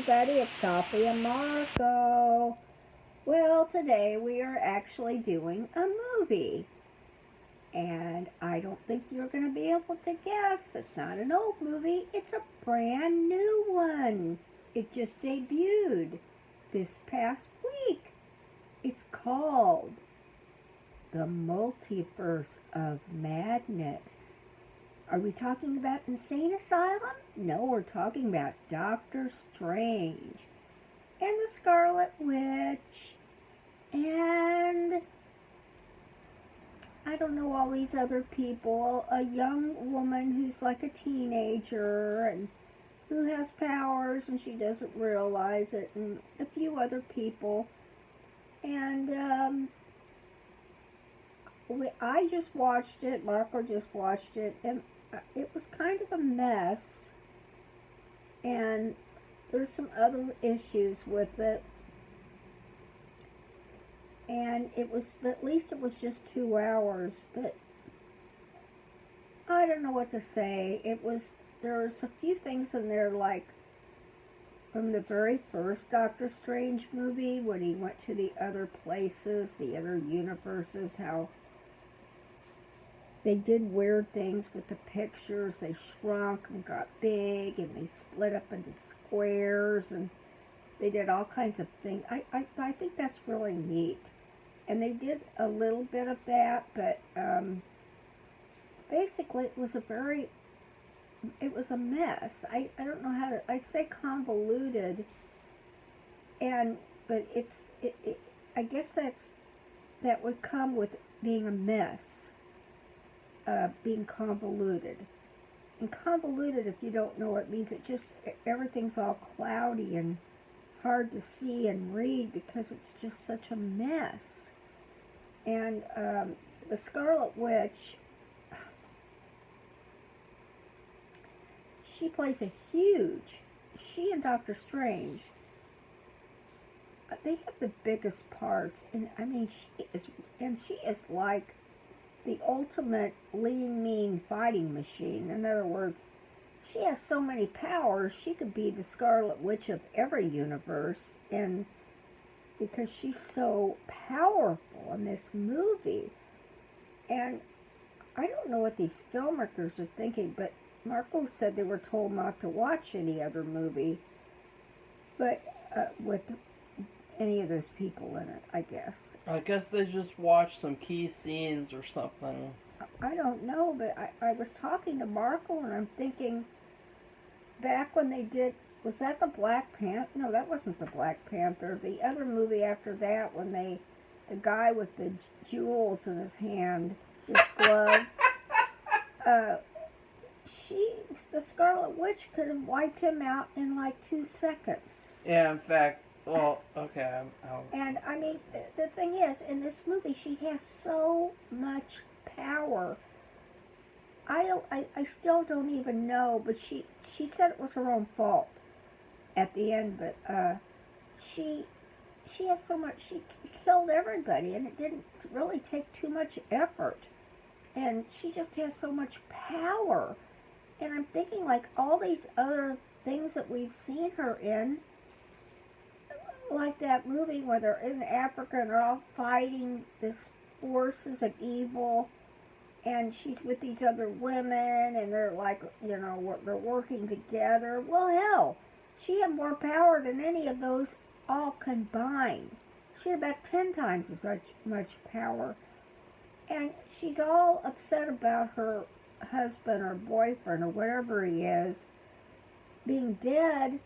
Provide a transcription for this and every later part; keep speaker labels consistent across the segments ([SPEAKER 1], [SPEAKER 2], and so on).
[SPEAKER 1] everybody, it's Safi and Marco. Well, today we are actually doing a movie. And I don't think you're going to be able to guess. It's not an old movie, it's a brand new one. It just debuted this past week. It's called The Multiverse of Madness. Are we talking about Insane Asylum? No, we're talking about Doctor Strange and the Scarlet Witch and I don't know, all these other people. A young woman who's like a teenager and who has powers and she doesn't realize it, and a few other people. And I just watched it, Marco just watched it, and it was kind of a mess, and there's some other issues with it, and at least it was just 2 hours, but I don't know what to say. There was a few things in there, like from the very first Doctor Strange movie, when he went to the other places, the other universes, how they did weird things with the pictures. They shrunk and got big, and they split up into squares, and they did all kinds of things. I think that's really neat. And they did a little bit of that, but basically it was a mess. I don't know how to, I'd say convoluted, but I guess that would come with being a mess. Being convoluted. And convoluted, if you don't know, it means everything's all cloudy and hard to see and read because it's just such a mess. And the Scarlet Witch, she and Doctor Strange, they have the biggest parts, and I mean, she is like the ultimate lean, mean fighting machine. In other words, she has so many powers, she could be the Scarlet Witch of every universe, and because she's so powerful in this movie. And I don't know what these filmmakers are thinking, but Marco said they were told not to watch any other movie, but with any of those people in it, I guess.
[SPEAKER 2] I guess they just watched some key scenes or something.
[SPEAKER 1] I don't know, but I was talking to Marco, and I'm thinking, back when they did, was that the Black Panther? No, that wasn't the Black Panther. The other movie after that, when the guy with the jewels in his hand, his glove, the Scarlet Witch could have wiped him out in like 2 seconds.
[SPEAKER 2] Yeah, in fact, well, okay.
[SPEAKER 1] And I mean, the thing is, in this movie, she has so much power. I still don't even know, but she said it was her own fault at the end, but she has so much, she killed everybody, and it didn't really take too much effort, and she just has so much power. And I'm thinking, like, all these other things that we've seen her in, like that movie where they're in Africa and they're all fighting these forces of evil, and she's with these other women, and they're like, they're working together. Well, hell, she had more power than any of those all combined. She had about 10 times as much power. And she's all upset about her husband or boyfriend or whatever he is being dead.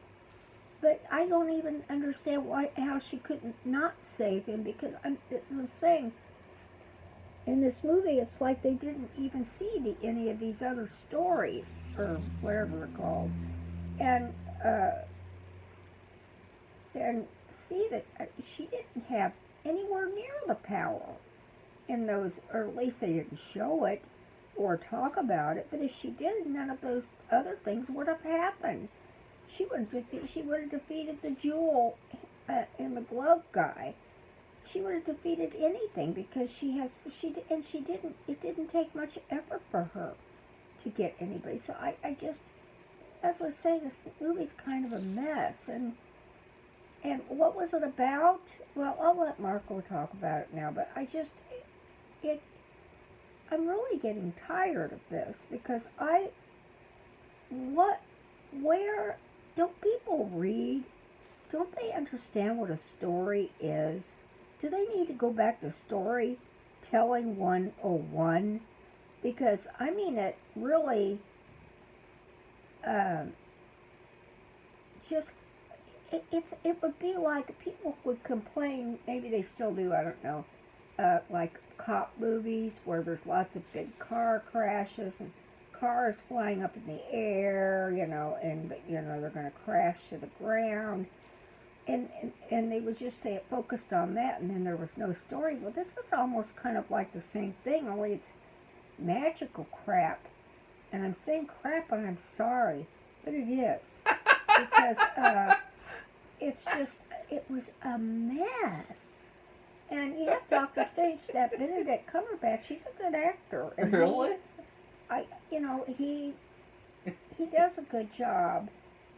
[SPEAKER 1] But I don't even understand how she couldn't not save him, because I was saying, in this movie, it's like they didn't even see any of these other stories, or whatever they're called, and see that she didn't have anywhere near the power in those, or at least they didn't show it or talk about it. But if she did, none of those other things would have happened. She would have defeated the jewel and the glove guy. She would have defeated anything, because it didn't take much effort for her to get anybody. So I just, as I was saying, this movie's kind of a mess, and And what was it about? Well, I'll let Marco talk about it now, but it I'm really getting tired of this because where don't people read? Don't they understand what a story is? Do they need to go back to storytelling 101? Because, I mean, it really just, it would be like people would complain, maybe they still do, I don't know, like cop movies where there's lots of big car crashes and cars flying up in the air, and they're going to crash to the ground. And they would just say it focused on that, and then there was no story. Well, this is almost kind of like the same thing, only it's magical crap. And I'm saying crap, and I'm sorry, but it is. Because it was a mess. And you have Doctor Strange, that Benedict Cumberbatch, he's a good actor. And
[SPEAKER 2] Really?
[SPEAKER 1] He does a good job,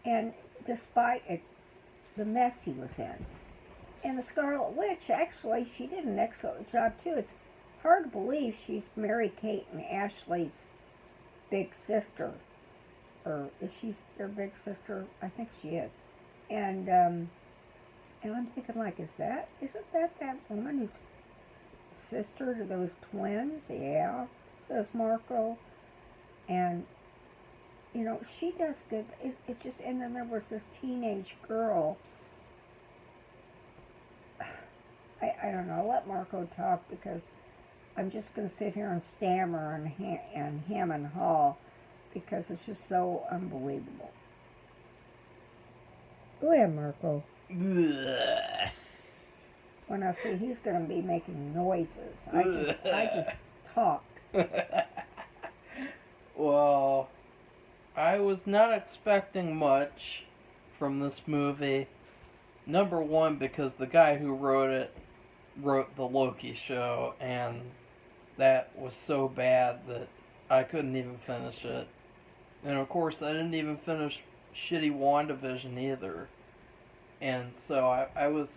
[SPEAKER 1] and despite the mess he was in. And the Scarlet Witch, actually, she did an excellent job, too. It's hard to believe she's Mary-Kate and Ashley's big sister. Or is she their big sister? I think she is. And I'm thinking, like, isn't that woman who's sister to those twins? Yeah, says Marco. And, she does good. It just, and then there was this teenage girl. I don't know. I'll let Marco talk because I'm just going to sit here and stammer and hem and haw because it's just so unbelievable. Go ahead, Marco.
[SPEAKER 2] Ugh.
[SPEAKER 1] When I see he's going to be making noises, I just talked.
[SPEAKER 2] Well, I was not expecting much from this movie. Number one, because the guy who wrote it wrote the Loki show, and that was so bad that I couldn't even finish it. And of course, I didn't even finish shitty WandaVision either. And so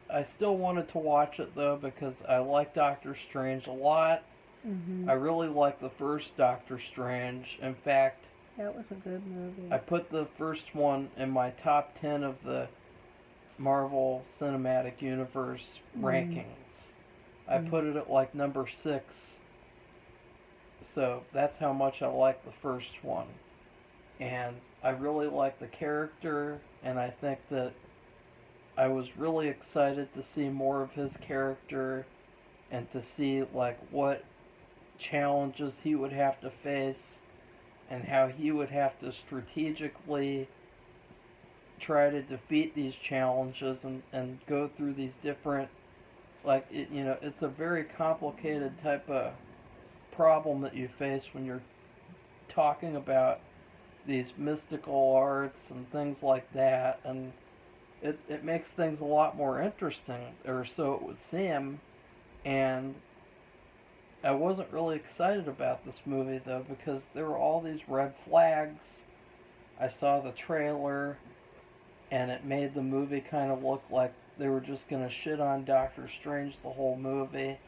[SPEAKER 2] I still wanted to watch it though because I like Doctor Strange a lot.
[SPEAKER 1] Mm-hmm.
[SPEAKER 2] I really like the first Doctor Strange. In fact,
[SPEAKER 1] that was a good movie.
[SPEAKER 2] I put the first one in my top 10 of the Marvel Cinematic Universe rankings. I put it at like number 6. So that's how much I like the first one. And I really like the character, and I think that I was really excited to see more of his character and to see like what challenges he would have to face and how he would have to strategically try to defeat these challenges and go through these different it's a very complicated type of problem that you face when you're talking about these mystical arts and things like that, and it makes things a lot more interesting, or so it would seem. And I wasn't really excited about this movie though because there were all these red flags. I saw the trailer and it made the movie kind of look like they were just going to shit on Doctor Strange the whole movie,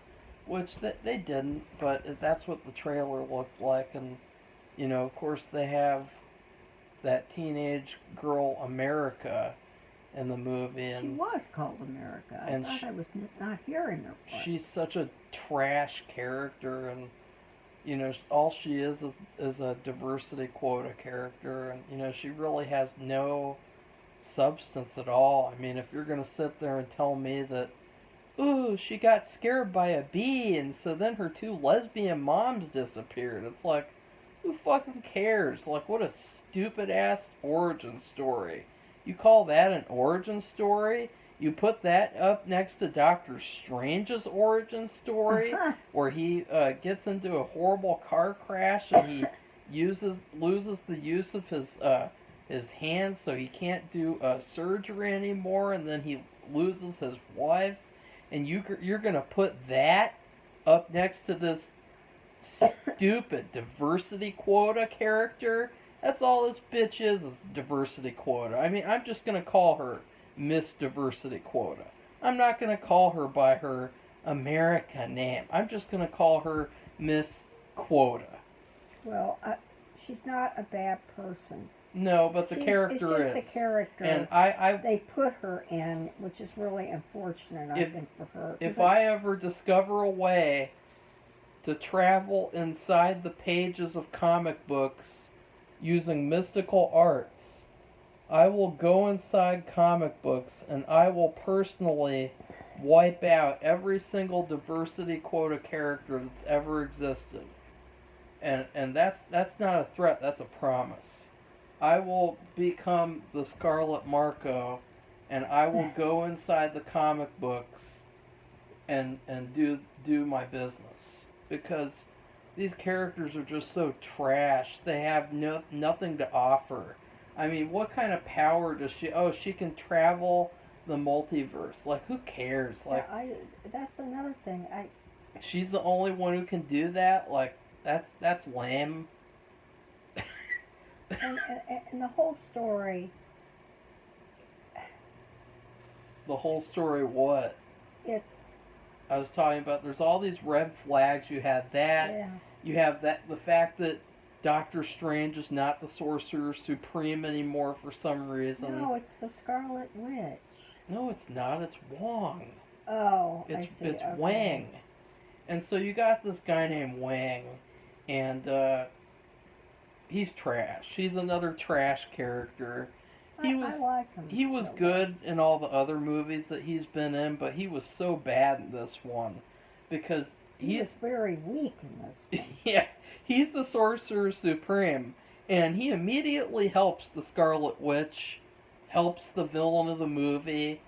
[SPEAKER 2] which they didn't, but that's what the trailer looked like. And of course they have that teenage girl America in the movie, and
[SPEAKER 1] she was called America. I thought I was not hearing her part.
[SPEAKER 2] She's such a trash character, and all she is a diversity quota character, and she really has no substance at all. I mean, if you're gonna sit there and tell me that, ooh, she got scared by a bee, and so then her 2 lesbian moms disappeared, it's like, who fucking cares? Like, what a stupid ass origin story. You call that an origin story? You put that up next to Doctor Strange's origin story, where he gets into a horrible car crash and he loses the use of his hands, so he can't do surgery anymore, and then he loses his wife, and you're gonna put that up next to this stupid diversity quota character? That's all this bitch is diversity quota. I mean, I'm just gonna call her Miss Diversity Quota. I'm not going to call her by her America name. I'm just going to call her Miss Quota.
[SPEAKER 1] Well, she's not a bad person.
[SPEAKER 2] No, but the character is.
[SPEAKER 1] It's just the character.
[SPEAKER 2] And
[SPEAKER 1] they put her in, which is really unfortunate, I think, for her.
[SPEAKER 2] If I ever discover a way to travel inside the pages of comic books using mystical arts, I will go inside comic books and I will personally wipe out every single diversity quota character that's ever existed. And that's not a threat, that's a promise. I will become the Scarlet Marco, and I will go inside the comic books and do my business, because these characters are just so trash. They have nothing to offer. I mean, what kind of power does she? Oh, she can travel the multiverse. Like, who cares? Like,
[SPEAKER 1] that's another thing.
[SPEAKER 2] She's the only one who can do that. Like, that's lame.
[SPEAKER 1] And the whole story.
[SPEAKER 2] The whole story, what?
[SPEAKER 1] I
[SPEAKER 2] was talking about. There's all these red flags. You had that.
[SPEAKER 1] Yeah.
[SPEAKER 2] You have the fact that Doctor Strange is not the Sorcerer Supreme anymore for some reason.
[SPEAKER 1] No, it's the Scarlet Witch.
[SPEAKER 2] No, it's not. It's Wong.
[SPEAKER 1] Oh, I see.
[SPEAKER 2] It's
[SPEAKER 1] okay.
[SPEAKER 2] Wang. And so you got this guy named Wang, and he's trash. He's another trash character.
[SPEAKER 1] I like him.
[SPEAKER 2] He was good in all the other movies that he's been in, but he was so bad in this one because
[SPEAKER 1] he was very weak in this one.
[SPEAKER 2] Yeah, he's the Sorcerer Supreme, and he immediately helps the Scarlet Witch, helps the villain of the movie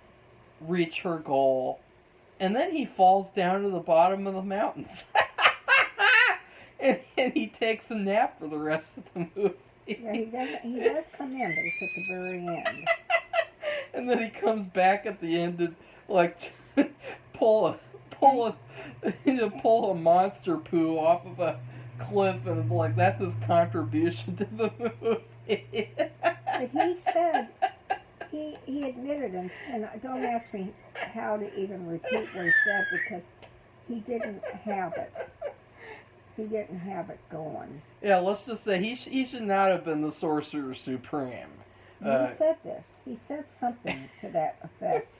[SPEAKER 2] reach her goal, and then he falls down to the bottom of the mountains. and he takes a nap for the rest of the movie.
[SPEAKER 1] Yeah, he does come in, but it's at the very end.
[SPEAKER 2] And then he comes back at the end and, like, pull a monster poo off of a cliff, and it's like, that's his contribution to the movie.
[SPEAKER 1] But he said, he admitted, and don't ask me how to even repeat what he said, because he didn't have it. He didn't have it going.
[SPEAKER 2] Yeah, let's just say he should not have been the Sorcerer Supreme.
[SPEAKER 1] He said this. He said something to that effect.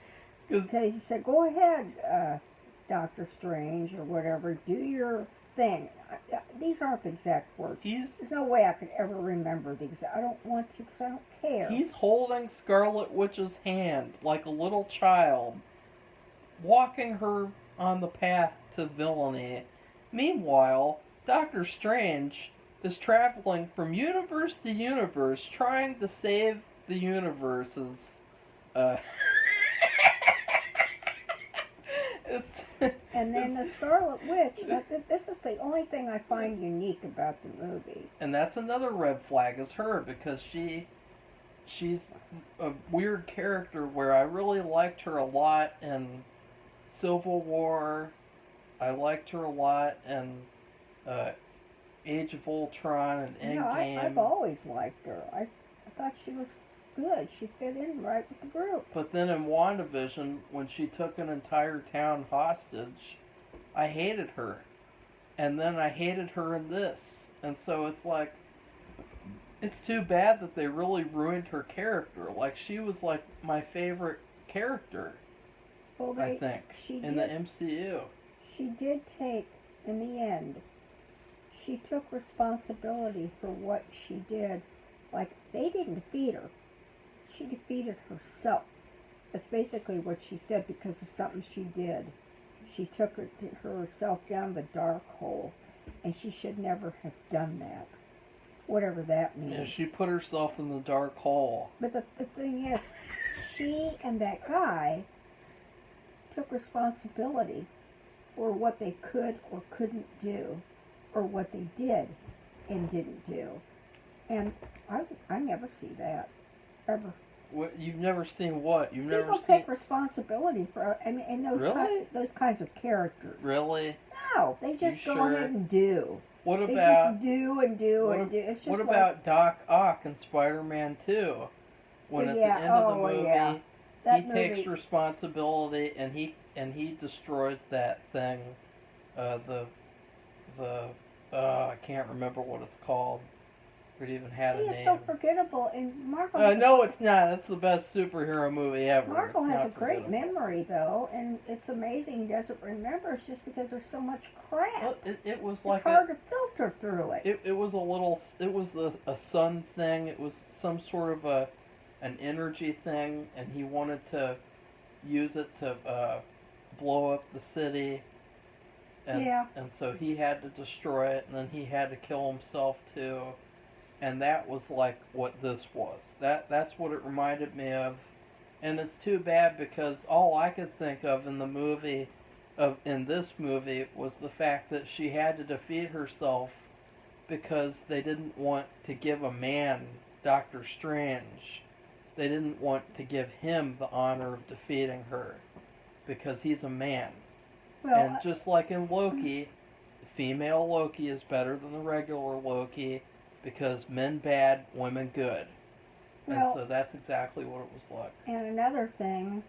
[SPEAKER 1] Because he said, go ahead, Doctor Strange, or whatever, do your thing. These aren't the exact words. There's no way I could ever remember the exact. I don't want to, because I don't care.
[SPEAKER 2] He's holding Scarlet Witch's hand like a little child, walking her on the path to villainy. Meanwhile, Doctor Strange is traveling from universe to universe, trying to save the universes.
[SPEAKER 1] And then the Scarlet Witch, this is the only thing I find unique about the movie.
[SPEAKER 2] And that's another red flag, is her, because she's a weird character where I really liked her a lot in Civil War. I liked her a lot in Age of Ultron and Endgame.
[SPEAKER 1] I've always liked her. I thought she was good. She fit in right with the group.
[SPEAKER 2] But then in WandaVision, when she took an entire town hostage, I hated her. And then I hated her in this. And so it's like, it's too bad that they really ruined her character. Like, she was like my favorite character, I think, in the MCU.
[SPEAKER 1] She did take, in the end, she took responsibility for what she did. Like, they didn't defeat her. She defeated herself. That's basically what she said, because of something she did. She took herself down the dark hole, and she should never have done that. Whatever that means.
[SPEAKER 2] Yeah, she put herself in the dark hole.
[SPEAKER 1] But the thing is, she and that guy took responsibility for what they could or couldn't do, or what they did and didn't do. And I never see that, ever.
[SPEAKER 2] What, you've never seen what? You've never
[SPEAKER 1] People
[SPEAKER 2] seen...
[SPEAKER 1] take responsibility for, I mean, and those kinds of characters.
[SPEAKER 2] Really?
[SPEAKER 1] No, they just go ahead and do.
[SPEAKER 2] What about...
[SPEAKER 1] They just do and do and do. It's just
[SPEAKER 2] what about Doc Ock in Spider-Man 2? When at the end of the movie,
[SPEAKER 1] That
[SPEAKER 2] he takes
[SPEAKER 1] movie.
[SPEAKER 2] responsibility and he destroys that thing. The I can't remember what it's called. It even had
[SPEAKER 1] See,
[SPEAKER 2] a
[SPEAKER 1] it's
[SPEAKER 2] name.
[SPEAKER 1] so forgettable. And Marco.
[SPEAKER 2] No, it's not. That's the best superhero movie ever.
[SPEAKER 1] Marco
[SPEAKER 2] It's
[SPEAKER 1] has
[SPEAKER 2] not
[SPEAKER 1] a great
[SPEAKER 2] forgettable.
[SPEAKER 1] memory, though, and it's amazing he doesn't remember. It's just because there's so much crap.
[SPEAKER 2] Well, it was
[SPEAKER 1] It's
[SPEAKER 2] like
[SPEAKER 1] hard to filter through it.
[SPEAKER 2] it was a little. It was a sun thing. It was some sort of an energy thing, and he wanted to use it to blow up the city. And so he had to destroy it, and then he had to kill himself too. And that was like what this was. That's what it reminded me of. And it's too bad because all I could think of in this movie was the fact that she had to defeat herself because they didn't want to give a man, Doctor Strange, they didn't want to give him the honor of defeating her because he's a man.
[SPEAKER 1] Well,
[SPEAKER 2] And just like in Loki, female Loki is better than the regular Loki because men bad, women good.
[SPEAKER 1] well,
[SPEAKER 2] And so that's exactly what it was like.
[SPEAKER 1] and another thing,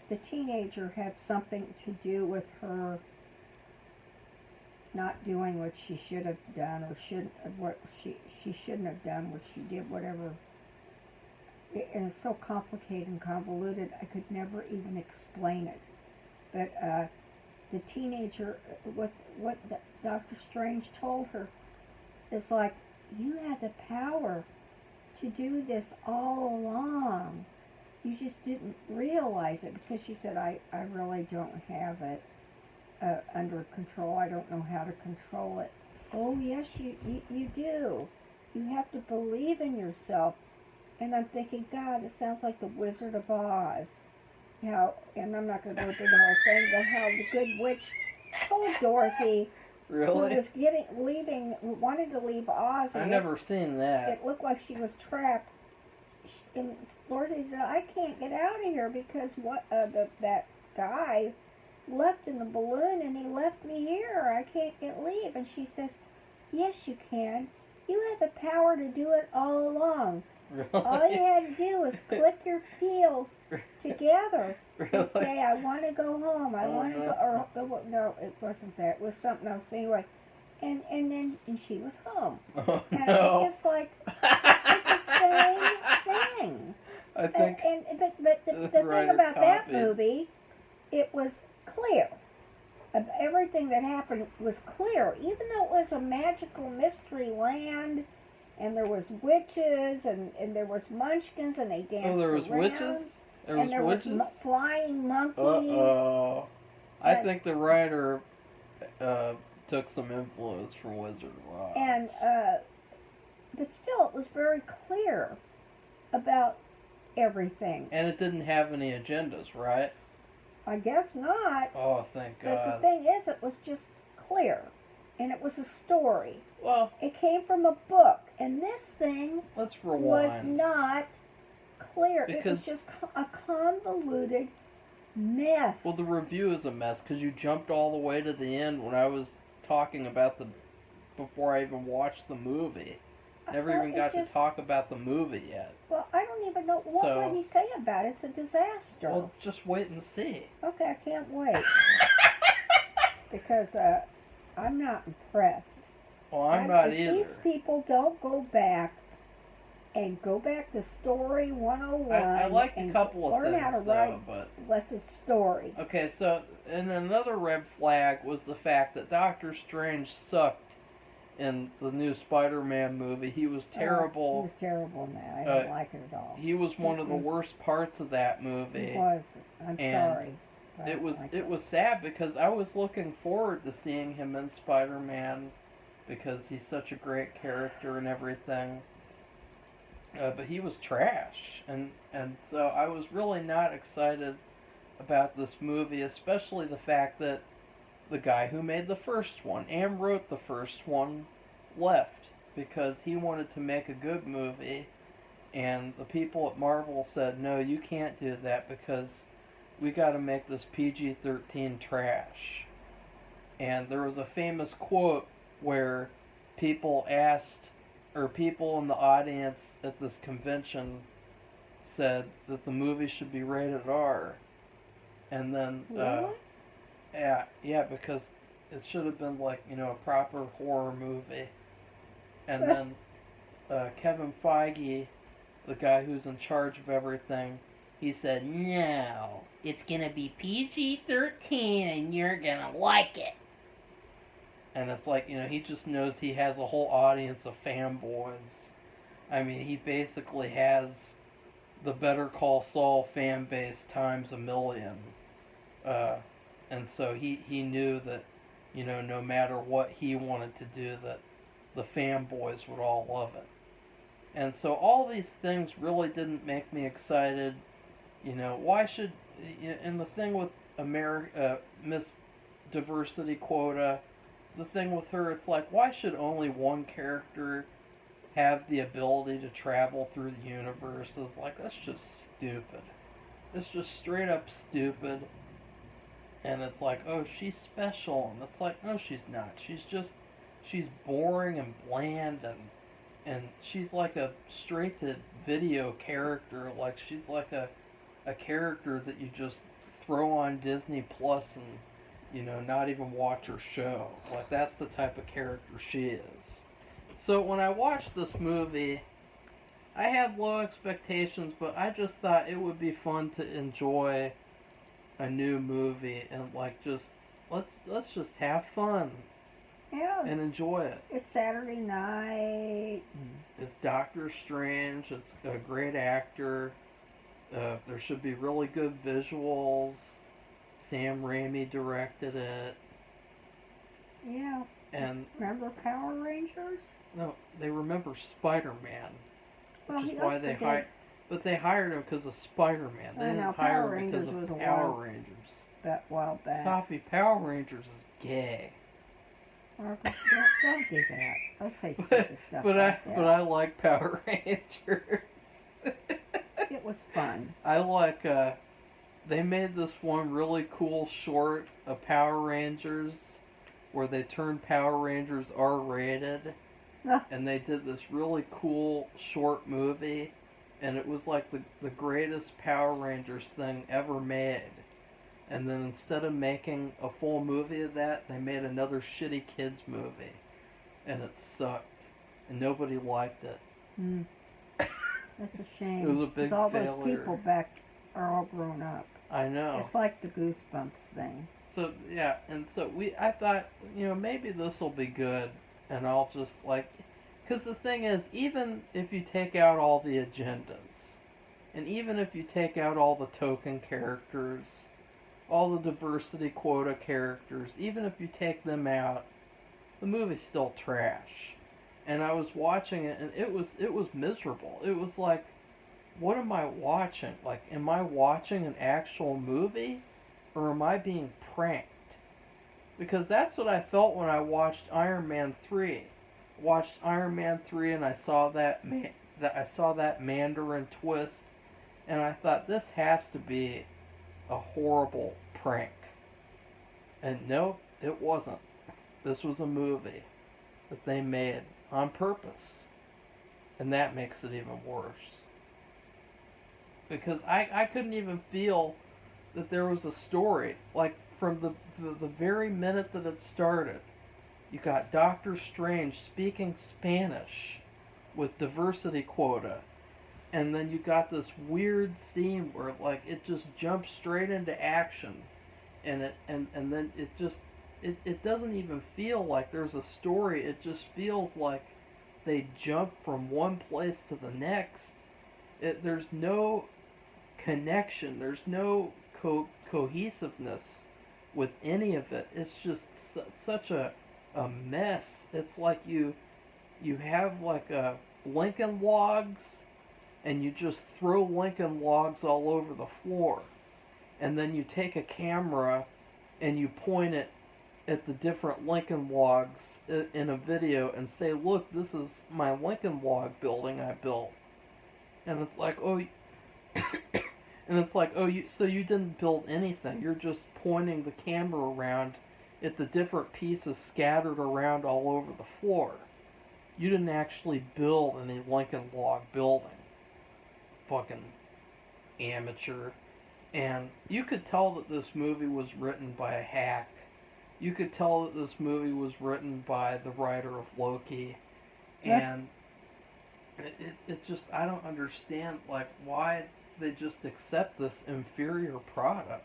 [SPEAKER 1] the teenager had something to do with her not doing what she should have done, or what she shouldn't have done, what she did, whatever. And it's so complicated and convoluted, I could never even explain it. But the teenager, what Doctor Strange told her, is like, you had the power to do this all along. You just didn't realize it, because she said, I really don't have it under control. I don't know how to control it. Oh, yes, you do. You have to believe in yourself. And I'm thinking, God, it sounds like the Wizard of Oz. How, and I'm not going to go through the whole thing, but how the good witch told Dorothy,
[SPEAKER 2] Really?
[SPEAKER 1] who was wanted to leave Oz.
[SPEAKER 2] I've never seen that.
[SPEAKER 1] It looked like she was trapped. And Dorothy said, I can't get out of here because that guy left in the balloon and he left me here. I can't leave. And she says, yes, you can. You have the power to do it all along.
[SPEAKER 2] Really?
[SPEAKER 1] All you had to do was click your heels together
[SPEAKER 2] Really?
[SPEAKER 1] and say, I want to go home. I
[SPEAKER 2] Oh,
[SPEAKER 1] want to
[SPEAKER 2] no.
[SPEAKER 1] go. Or, no, it wasn't that. It was something else. Anyway, and then she was home.
[SPEAKER 2] Oh,
[SPEAKER 1] And
[SPEAKER 2] no.
[SPEAKER 1] it's just like, it's the same thing.
[SPEAKER 2] I think
[SPEAKER 1] But the thing
[SPEAKER 2] writer
[SPEAKER 1] about that
[SPEAKER 2] copied.
[SPEAKER 1] movie, it was clear. Everything that happened was clear. Even though it was a magical mystery land, and there was witches, and there was munchkins, and they danced
[SPEAKER 2] there was
[SPEAKER 1] around,
[SPEAKER 2] witches? There was
[SPEAKER 1] and there
[SPEAKER 2] witches?
[SPEAKER 1] was flying monkeys.
[SPEAKER 2] Uh-oh. I
[SPEAKER 1] And-
[SPEAKER 2] think the writer took some influence from Wizard of Oz.
[SPEAKER 1] And but still, it was very clear about everything.
[SPEAKER 2] And it didn't have any agendas, right?
[SPEAKER 1] I guess not.
[SPEAKER 2] Oh, thank
[SPEAKER 1] But the
[SPEAKER 2] God.
[SPEAKER 1] thing is, it was just clear, and it was a story.
[SPEAKER 2] Well,
[SPEAKER 1] It came from a book, and this thing
[SPEAKER 2] let's
[SPEAKER 1] was
[SPEAKER 2] rewind.
[SPEAKER 1] not clear. It
[SPEAKER 2] Because-
[SPEAKER 1] was just a convoluted mess.
[SPEAKER 2] Well, the review is a mess because you jumped all the way to the end when I was talking about before I even watched the movie. Never
[SPEAKER 1] Well,
[SPEAKER 2] even
[SPEAKER 1] it
[SPEAKER 2] got
[SPEAKER 1] just-
[SPEAKER 2] to talk about the movie yet.
[SPEAKER 1] Well, I don't even know what
[SPEAKER 2] So-
[SPEAKER 1] would he say about it. It's a disaster.
[SPEAKER 2] Well, just wait and see.
[SPEAKER 1] Okay, I can't wait because I'm not impressed.
[SPEAKER 2] Well, I'm not
[SPEAKER 1] if
[SPEAKER 2] either.
[SPEAKER 1] These people don't go back to Story 101.
[SPEAKER 2] I liked a
[SPEAKER 1] and
[SPEAKER 2] couple of
[SPEAKER 1] learn how to
[SPEAKER 2] things,
[SPEAKER 1] write
[SPEAKER 2] though, but...
[SPEAKER 1] Les's story.
[SPEAKER 2] Okay, so, and another red flag was the fact that Doctor Strange sucked in the new Spider-Man movie. He was terrible.
[SPEAKER 1] He was terrible in that. I don't like it at all.
[SPEAKER 2] He was one of the worst parts of that movie.
[SPEAKER 1] It was. I'm
[SPEAKER 2] And
[SPEAKER 1] sorry. I
[SPEAKER 2] It
[SPEAKER 1] don't
[SPEAKER 2] was
[SPEAKER 1] like
[SPEAKER 2] it was sad because I was looking forward to seeing him in Spider-Man because he's such a great character and everything. But he was trash, and so I was really not excited about this movie, especially the fact that the guy who made the first one and wrote the first one left because he wanted to make a good movie, and the people at Marvel said, no, you can't do that because we got to make this PG-13 trash. And there was a famous quote where people asked, or people in the audience at this convention said that the movie should be rated R, and then
[SPEAKER 1] Really?
[SPEAKER 2] yeah, because it should have been like a proper horror movie, and then Kevin Feige, the guy who's in charge of everything, he said, no, it's gonna be PG-13 and you're gonna like it. And it's like, he just knows he has a whole audience of fanboys. I mean, he basically has the Better Call Saul fan base times a million. And so he knew that, no matter what he wanted to do, that the fanboys would all love it. And so all these things really didn't make me excited. Why should... And the thing with Miss Diversity Quota, the thing with her, it's like, why should only one character have the ability to travel through the universe? It's like, that's just stupid. It's just straight up stupid. And it's like, oh, she's special. And it's like, no, she's not. She's boring and bland, and she's like a straight to video character. Like, she's like a character that you just throw on Disney Plus and, not even watch her show. Like, that's the type of character she is. So when I watched this movie, I had low expectations, but I just thought it would be fun to enjoy a new movie and like just let's just have fun.
[SPEAKER 1] Yeah.
[SPEAKER 2] And enjoy it.
[SPEAKER 1] It's Saturday night.
[SPEAKER 2] It's Doctor Strange. It's a great actor. There should be really good visuals. Sam Raimi directed it.
[SPEAKER 1] Yeah.
[SPEAKER 2] And
[SPEAKER 1] remember Power Rangers?
[SPEAKER 2] No, they remember Spider-Man,
[SPEAKER 1] Well,
[SPEAKER 2] which
[SPEAKER 1] he
[SPEAKER 2] is why
[SPEAKER 1] also
[SPEAKER 2] they
[SPEAKER 1] did-
[SPEAKER 2] hired. But they hired him because of Spider-Man. They
[SPEAKER 1] I
[SPEAKER 2] didn't
[SPEAKER 1] know,
[SPEAKER 2] hire
[SPEAKER 1] Power
[SPEAKER 2] him because
[SPEAKER 1] Rangers
[SPEAKER 2] of
[SPEAKER 1] was a
[SPEAKER 2] Power
[SPEAKER 1] while-
[SPEAKER 2] Rangers.
[SPEAKER 1] That while back.
[SPEAKER 2] Safi, Power Rangers is gay.
[SPEAKER 1] Marcus, don't do that. Don't say stupid stuff
[SPEAKER 2] But
[SPEAKER 1] like that.
[SPEAKER 2] I like Power Rangers.
[SPEAKER 1] It was fun.
[SPEAKER 2] I like they made this one really cool short of Power Rangers where they turned Power Rangers R-rated.
[SPEAKER 1] Ah.
[SPEAKER 2] And they did this really cool short movie, and it was like the greatest Power Rangers thing ever made. And then instead of making a full movie of that, they made another shitty kids movie. And it sucked. And nobody liked it.
[SPEAKER 1] Mm. That's a shame.
[SPEAKER 2] It was a big
[SPEAKER 1] 'Cause all
[SPEAKER 2] failure.
[SPEAKER 1] those people back are all grown up.
[SPEAKER 2] I know.
[SPEAKER 1] It's like the Goosebumps thing.
[SPEAKER 2] So, yeah, and so I thought, maybe this will be good. And I'll just, like... Because the thing is, even if you take out all the agendas, and even if you take out all the token characters, all the diversity quota characters, even if you take them out, the movie's still trash. And I was watching it, and it was miserable. It was like, what am I watching? Like, am I watching an actual movie, or am I being pranked? Because that's what I felt when I watched Iron Man 3. Watched Iron Man 3, and I saw that Mandarin twist, and I thought, this has to be a horrible prank. And no, it wasn't. This was a movie that they made on purpose. And that makes it even worse. Because I couldn't even feel that there was a story. Like, from the very minute that it started, you got Doctor Strange speaking Spanish with diversity quota. And then you got this weird scene where, like, it just jumps straight into action. And then it just... It doesn't even feel like there's a story. It just feels like they jump from one place to the next. There's no connection. There's no cohesiveness with any of it. It's just such a mess. It's like you have like Lincoln logs, and you just throw Lincoln logs all over the floor. And then you take a camera and you point it at the different Lincoln logs in a video and say, look, this is my Lincoln log building I built. And it's like, oh, so you didn't build anything. You're just pointing the camera around at the different pieces scattered around all over the floor. You didn't actually build any Lincoln log building. Fucking amateur. And you could tell that this movie was written by a hack. You could tell that this movie was written by the writer of Loki. And it just, I don't understand, like, why they just accept this inferior product.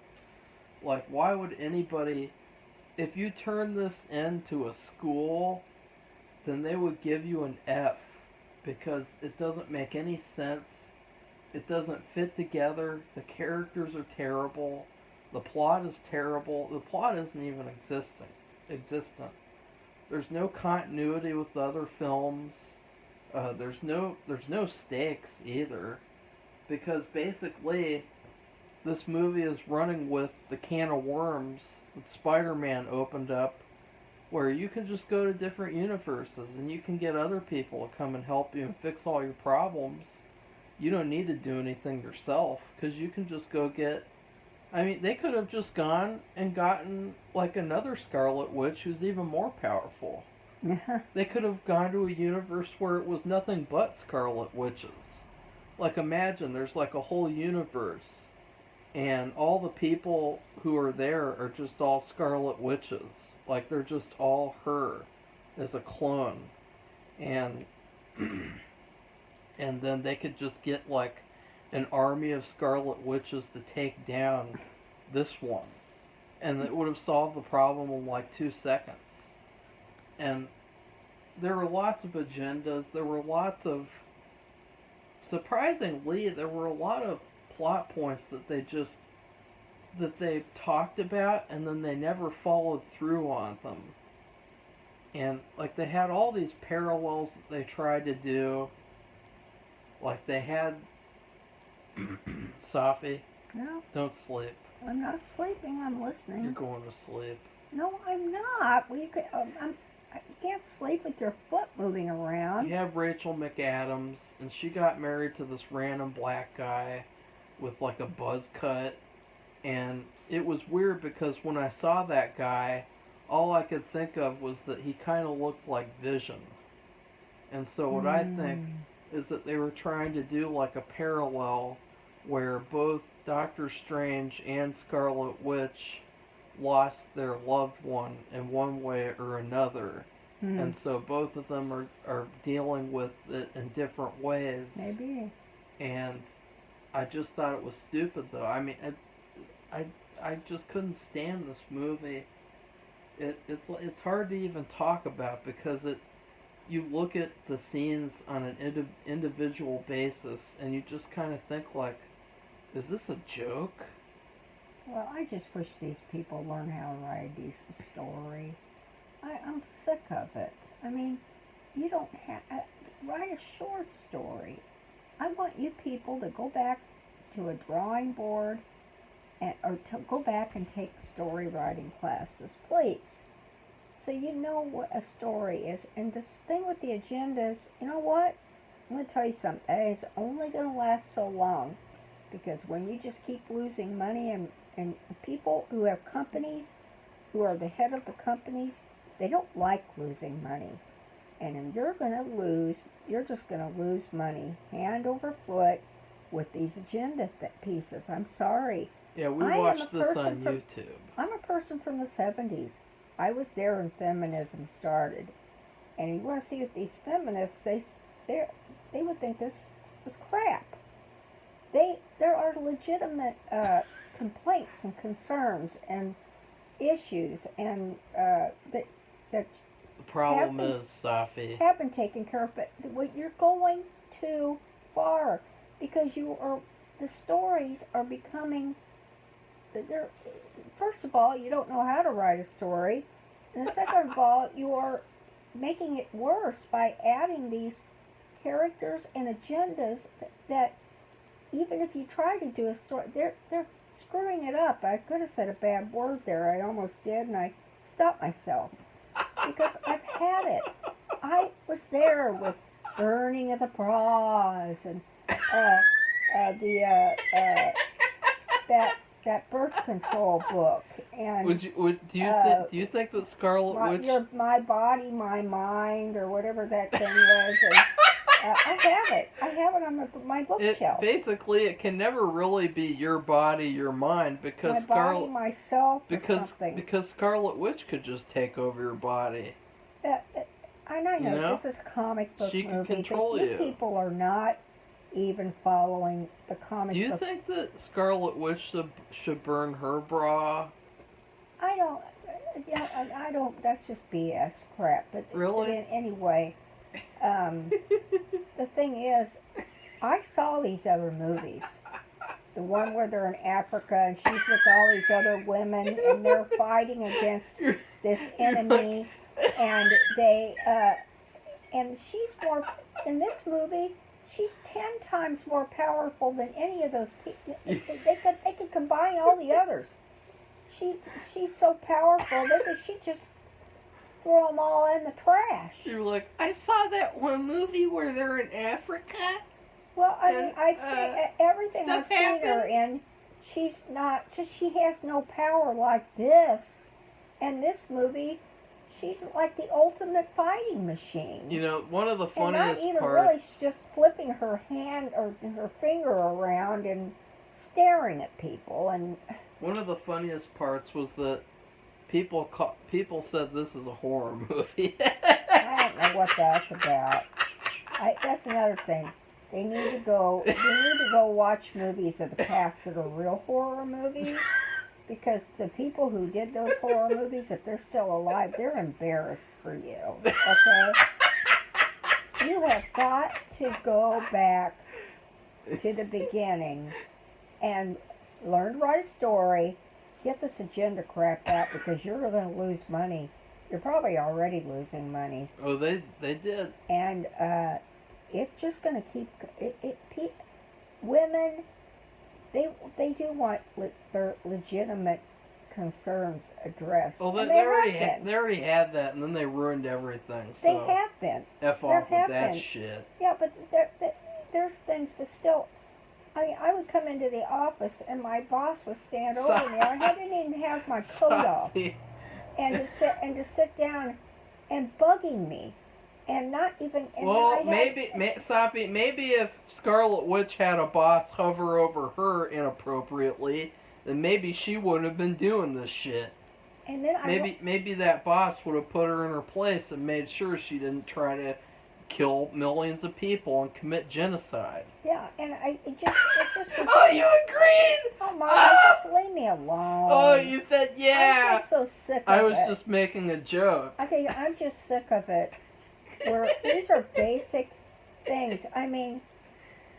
[SPEAKER 2] Like, why would anybody, if you turn this into a school, then they would give you an F, because it doesn't make any sense. It doesn't fit together. The characters are terrible. The plot is terrible. The plot isn't even existent. There's no continuity with the other films. There's no stakes either, because basically this movie is running with the can of worms that Spider-Man opened up, where you can just go to different universes and you can get other people to come and help you and fix all your problems. You don't need to do anything yourself, because you can just go get... I mean, they could have just gone and gotten, like, another Scarlet Witch who's even more powerful. They could have gone to a universe where it was nothing but Scarlet Witches. Like, imagine there's, like, a whole universe, and all the people who are there are just all Scarlet Witches. Like, they're just all her as a clone. And... and then they could just get, like, an army of Scarlet Witches to take down this one. And it would have solved the problem in, like, 2 seconds. And there were lots of agendas. There were lots of... Surprisingly, there were a lot of plot points that they talked about, and then they never followed through on them. And, like, they had all these parallels that they tried to do. Like, they had... Safi,
[SPEAKER 1] No,
[SPEAKER 2] don't sleep.
[SPEAKER 1] I'm not sleeping. I'm listening.
[SPEAKER 2] You're going to sleep.
[SPEAKER 1] No, I'm not. You can't sleep with your foot moving around.
[SPEAKER 2] You have Rachel McAdams, and she got married to this random black guy with, like, a buzz cut. And it was weird, because when I saw that guy, all I could think of was that he kind of looked like Vision. And so what I think is that they were trying to do, like, a parallel where both Doctor Strange and Scarlet Witch lost their loved one in one way or another. And so both of them are dealing with it in different ways.
[SPEAKER 1] Maybe.
[SPEAKER 2] And I just thought it was stupid, though. I mean, I just couldn't stand this movie. It's hard to even talk about, because you look at the scenes on an individual basis, and you just kind of think, like, is this a joke?
[SPEAKER 1] Well, I just wish these people learn how to write a decent story. I'm sick of it. I mean, you don't have... write a short story. I want you people to go back to a drawing board, or to go back and take story writing classes, please. So you know what a story is. And this thing with the agendas, you know what? I'm going to tell you something. It's only going to last so long. Because when you just keep losing money, and people who have companies, who are the head of the companies, they don't like losing money. And if you're going to lose, you're just going to lose money hand over foot with these agenda pieces. I'm sorry.
[SPEAKER 2] Yeah, we watched this on YouTube.
[SPEAKER 1] I'm a person from the 70s. I was there when feminism started. And you want to see what these feminists, they would think this was crap. There are legitimate complaints and concerns and issues, and that
[SPEAKER 2] The problem is, Safi,
[SPEAKER 1] have been taken care of, but you're going too far, because the stories are becoming... First of all, you don't know how to write a story, and second of all, you are making it worse by adding these characters and agendas that even if you try to do a story, they're screwing it up. I could have said a bad word there. I almost did, and I stopped myself, because I've had it. I was there with Burning of the Bras and that birth control book. And
[SPEAKER 2] do you think that Scarlet Witch...
[SPEAKER 1] My Body, My Mind, or whatever that thing was, I have it. I have it on my bookshelf.
[SPEAKER 2] Basically, it can never really be your body, your mind, because
[SPEAKER 1] my body, myself, or something.
[SPEAKER 2] Because Scarlet Witch could just take over your body.
[SPEAKER 1] I know this is a comic book
[SPEAKER 2] she
[SPEAKER 1] movie,
[SPEAKER 2] can control
[SPEAKER 1] but you people are not even following the comic book.
[SPEAKER 2] Do you think that Scarlet Witch should burn her bra?
[SPEAKER 1] I don't. Yeah, I don't. That's just BS crap. But
[SPEAKER 2] really,
[SPEAKER 1] anyway, the thing is, I saw these other movies. The one where they're in Africa and she's with all these other women and they're fighting against this enemy, and and she's more in this movie. She's 10 times more powerful than any of those people. They could combine all the others. She's so powerful that she just throw them all in the trash.
[SPEAKER 2] You're like, I saw that one movie where they're in Africa.
[SPEAKER 1] Well, I mean, I've seen everything I've seen her in. She's not. She has no power like this. And this movie, she's like the ultimate fighting machine.
[SPEAKER 2] You know, one of the funniest
[SPEAKER 1] and not even
[SPEAKER 2] parts.
[SPEAKER 1] Really, just flipping her hand or her finger around and staring at people. And
[SPEAKER 2] one of the funniest parts was that people said this is a horror movie.
[SPEAKER 1] I don't know what that's about. That's another thing. They need to go watch movies of the past that are real horror movies, because the people who did those horror movies, if they're still alive, they're embarrassed for you. Okay? You have got to go back to the beginning and learn to write a story. Get this agenda crap out, because you're going to lose money. You're probably already losing money.
[SPEAKER 2] Oh, they did.
[SPEAKER 1] And it's just going to keep women. They do want their legitimate concerns addressed.
[SPEAKER 2] Oh, they already had that, and then they ruined everything. So
[SPEAKER 1] they have been.
[SPEAKER 2] F off with that shit.
[SPEAKER 1] Yeah, but there's things, but still. I would come into the office and my boss would stand over me. I didn't even have my coat off, and to sit down and bugging me, and not even. And
[SPEAKER 2] Safi, maybe if Scarlet Witch had a boss hover over her inappropriately, then maybe she wouldn't have been doing this shit.
[SPEAKER 1] And then
[SPEAKER 2] maybe that boss would have put her in her place and made sure she didn't try to kill millions of people and commit genocide.
[SPEAKER 1] Yeah, and it's just.
[SPEAKER 2] Oh, you agreed!
[SPEAKER 1] Oh my! Just leave me alone.
[SPEAKER 2] Oh, you said yeah.
[SPEAKER 1] I'm just so sick of it.
[SPEAKER 2] I was just making a joke.
[SPEAKER 1] Okay, I'm just sick of it. These are basic things. I mean,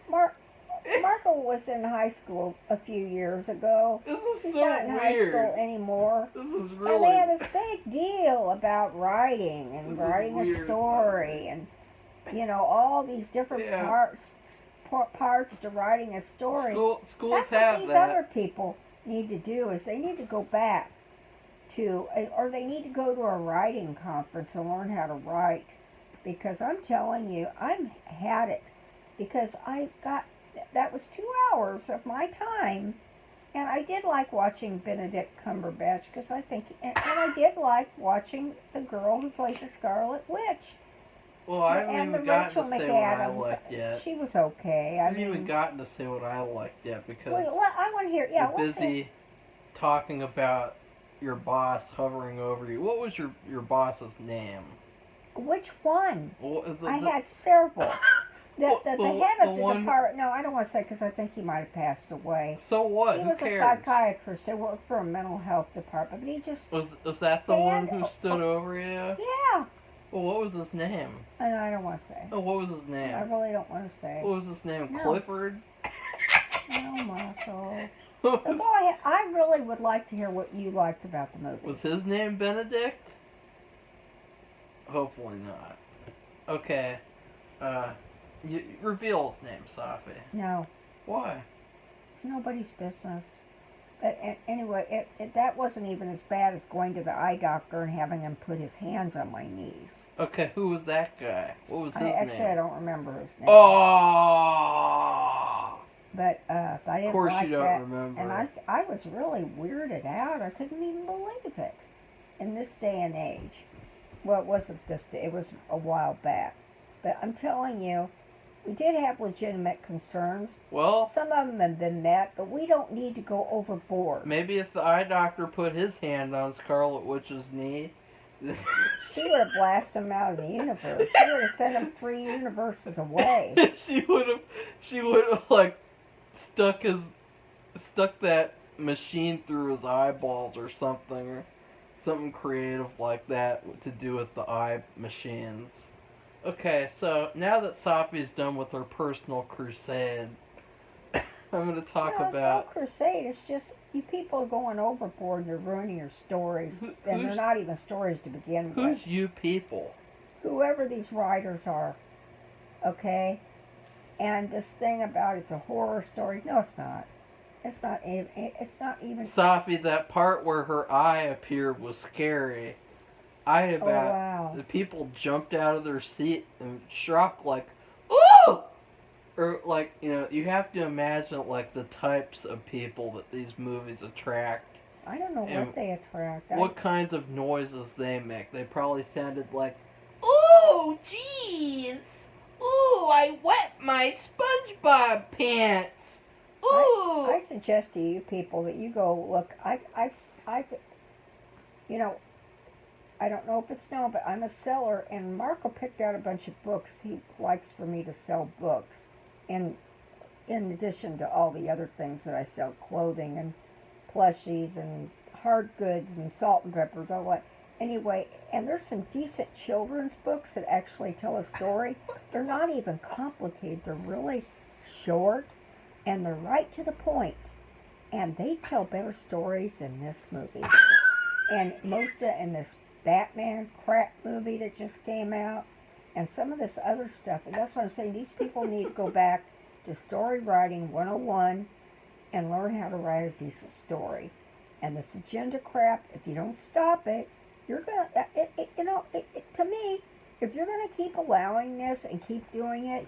[SPEAKER 1] Marco was in high school a few years ago.
[SPEAKER 2] He's
[SPEAKER 1] so not in
[SPEAKER 2] weird.
[SPEAKER 1] High school anymore.
[SPEAKER 2] This is really.
[SPEAKER 1] And they had this big deal about writing and writing a story and all these different parts to writing a story.
[SPEAKER 2] Schools
[SPEAKER 1] That's
[SPEAKER 2] have
[SPEAKER 1] what these
[SPEAKER 2] that.
[SPEAKER 1] other people need to do, is they need to go back to, or they need to go to a writing conference and learn how to write. Because I'm telling you, I've had it. Because that was 2 hours of my time. And I did like watching Benedict Cumberbatch, because I think, and I did like watching the girl who plays the Scarlet Witch.
[SPEAKER 2] Well, I haven't even gotten to say what I liked yet.
[SPEAKER 1] She was okay.
[SPEAKER 2] I haven't even gotten to say what I liked yet, because
[SPEAKER 1] I want to hear. Yeah,
[SPEAKER 2] you're busy talking about your boss hovering over you. What was your boss's name?
[SPEAKER 1] Which one?
[SPEAKER 2] Well,
[SPEAKER 1] I had several. The head of the
[SPEAKER 2] one...
[SPEAKER 1] department. No, I don't want to say, because I think he might have passed away.
[SPEAKER 2] So what?
[SPEAKER 1] He was a psychiatrist. He worked for a mental health department, but he just
[SPEAKER 2] was that the one who stood over you?
[SPEAKER 1] Yeah.
[SPEAKER 2] Well, what was his name?
[SPEAKER 1] I don't want to say.
[SPEAKER 2] Oh, what was his name?
[SPEAKER 1] I really don't want to say.
[SPEAKER 2] What was his name? No. Clifford?
[SPEAKER 1] No, Michael. So go ahead. I really would like to hear what you liked about the movie.
[SPEAKER 2] Was his name Benedict? Hopefully not. Okay. You reveal his name, Safi.
[SPEAKER 1] No.
[SPEAKER 2] Why?
[SPEAKER 1] It's nobody's business. But anyway, that wasn't even as bad as going to the eye doctor and having him put his hands on my knees.
[SPEAKER 2] Okay, who was that guy? What was his name?
[SPEAKER 1] Actually, I don't remember his name.
[SPEAKER 2] Oh!
[SPEAKER 1] But I didn't like that.
[SPEAKER 2] Of course you don't remember.
[SPEAKER 1] And I was really weirded out. I couldn't even believe it. In this day and age. Well, it wasn't this day. It was a while back. But I'm telling you, We did have legitimate concerns.
[SPEAKER 2] Well,
[SPEAKER 1] Some of them have been met, but we don't need to go overboard.
[SPEAKER 2] maybe if the eye doctor put his hand on Scarlet Witch's knee,
[SPEAKER 1] She would have blasted him out of the universe. She would have sent him 3 universes away.
[SPEAKER 2] she would have like stuck that machine through his eyeballs or something creative like that to do with the eye machines. Okay, so now that Safi's done with her personal crusade, I'm going to talk
[SPEAKER 1] It's no
[SPEAKER 2] about
[SPEAKER 1] crusade. It's just you people are going overboard and you're ruining your stories. And they're not even stories to begin with.
[SPEAKER 2] who's you people.
[SPEAKER 1] Whoever these writers are, okay? And this thing about it's a horror story. No, it's not. It's not even.
[SPEAKER 2] Safi, that part where her eye appeared was scary.
[SPEAKER 1] Oh, wow.
[SPEAKER 2] The people jumped out of their seat and shocked like, ooh! Or like, you have to imagine like the types of people that these movies attract.
[SPEAKER 1] I don't know what they attract.
[SPEAKER 2] What kinds of noises they make. They probably sounded like, ooh, jeez! Ooh, I wet my SpongeBob pants! Ooh!
[SPEAKER 1] I suggest to you people that you go look. I've I don't know if it's known, but I'm a seller, and Marco picked out a bunch of books. He likes for me to sell books, and in addition to all the other things that I sell, clothing and plushies and hard goods and salt and peppers, all that. Anyway, and there's some decent children's books that actually tell a story. They're not even complicated. They're really short, and they're right to the point. And they tell better stories than this movie. And in this Batman crap movie that just came out, and some of this other stuff. And that's what I'm saying. These people need to go back to Story Writing 101 and learn how to write a decent story. And this agenda crap, if you don't stop it, you're going to, to me, if you're going to keep allowing this and keep doing it,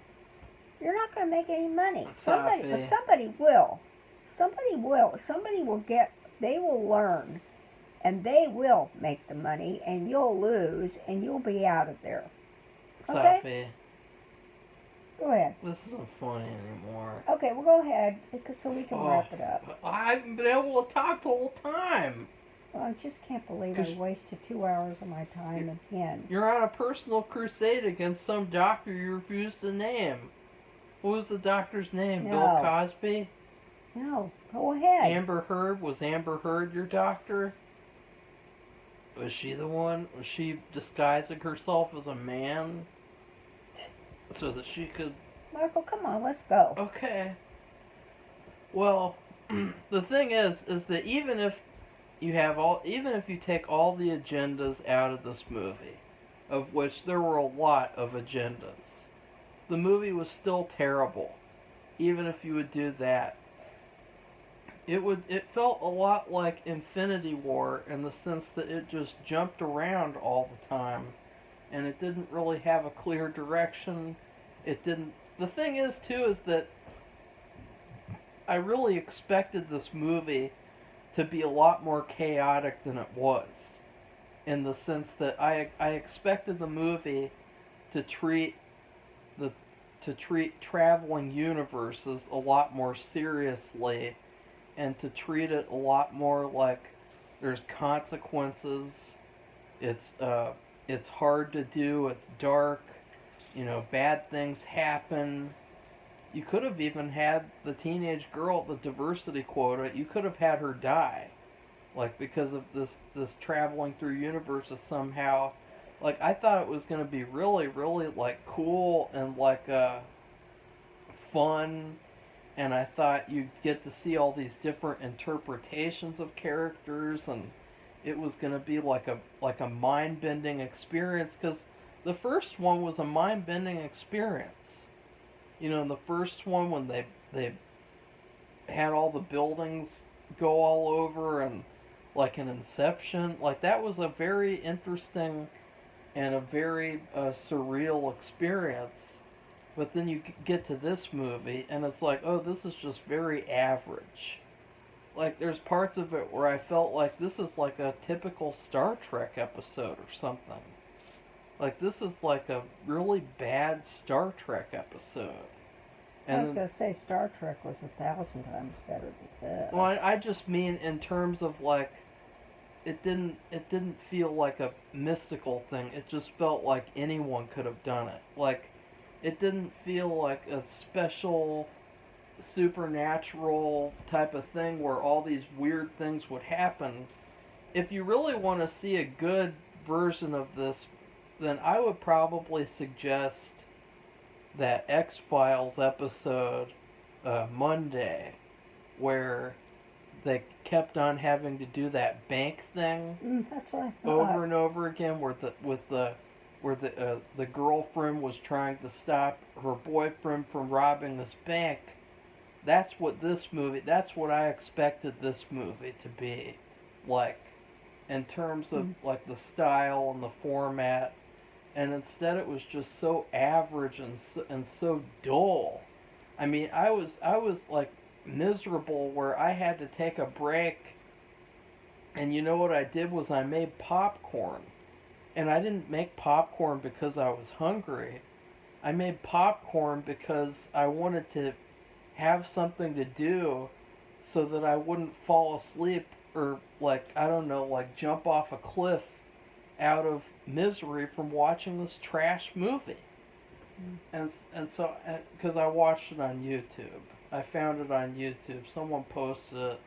[SPEAKER 1] you're not going to make any money. Somebody will. Somebody will they will learn. And they will make the money, and you'll lose, and you'll be out of there. Okay?
[SPEAKER 2] Safi,
[SPEAKER 1] go ahead.
[SPEAKER 2] this isn't funny anymore.
[SPEAKER 1] Okay, well, go ahead, so we can wrap it up.
[SPEAKER 2] I haven't been able to talk the whole time.
[SPEAKER 1] Well, I just can't believe I wasted 2 hours of my time again.
[SPEAKER 2] You're on a personal crusade against some doctor you refuse to name. What was the doctor's name?
[SPEAKER 1] No.
[SPEAKER 2] Bill Cosby?
[SPEAKER 1] No, go ahead.
[SPEAKER 2] Amber Heard? Was Amber Heard your doctor? Was she the one? Was she disguising herself as a man? So that she could...
[SPEAKER 1] Michael, come on, let's go.
[SPEAKER 2] Okay. Well, the thing is that even if you take all the agendas out of this movie, of which there were a lot of agendas, the movie was still terrible. Even if you would do that. It felt a lot like Infinity War in the sense that it just jumped around all the time, and it didn't really have a clear direction. The thing is too is that I really expected this movie to be a lot more chaotic than it was, in the sense that I expected the movie to treat traveling universes a lot more seriously, and to treat it a lot more like there's consequences. It's hard to do. It's dark. Bad things happen. You could have even had the teenage girl, the diversity quota, you could have had her die. Like, because of this traveling through universes somehow. Like, I thought it was going to be really, really, like, cool and, like, fun. And I thought you'd get to see all these different interpretations of characters, and it was going to be like a mind-bending experience, because the first one was a mind-bending experience. In the first one, when they had all the buildings go all over, and like an Inception, like that was a very interesting and a very surreal experience. But then you get to this movie, and it's like, oh, this is just very average. Like, there's parts of it where I felt like this is like a typical Star Trek episode or something. Like, this is like a really bad Star Trek episode.
[SPEAKER 1] I was
[SPEAKER 2] And
[SPEAKER 1] going to say Star Trek was 1,000 times better than this.
[SPEAKER 2] well, I just mean in terms of like, it didn't feel like a mystical thing. It just felt like anyone could have done it. Like, it didn't feel like a special supernatural type of thing where all these weird things would happen. If you really want to see a good version of this, then I would probably suggest that X-Files episode, Monday, where they kept on having to do that bank thing
[SPEAKER 1] That's what I thought.
[SPEAKER 2] over and over again, where the girlfriend was trying to stop her boyfriend from robbing this bank. That's what this movie. That's what I expected this movie to be like, in terms of like the style and the format. And instead, it was just so average and so dull. I mean, I was like miserable where I had to take a break. And you know what I did was I made popcorn. And I didn't make popcorn because I was hungry. I made popcorn because I wanted to have something to do so that I wouldn't fall asleep or, like, I don't know, like jump off a cliff out of misery from watching this trash movie. And so, because I watched it on YouTube. I found it on YouTube. Someone posted it.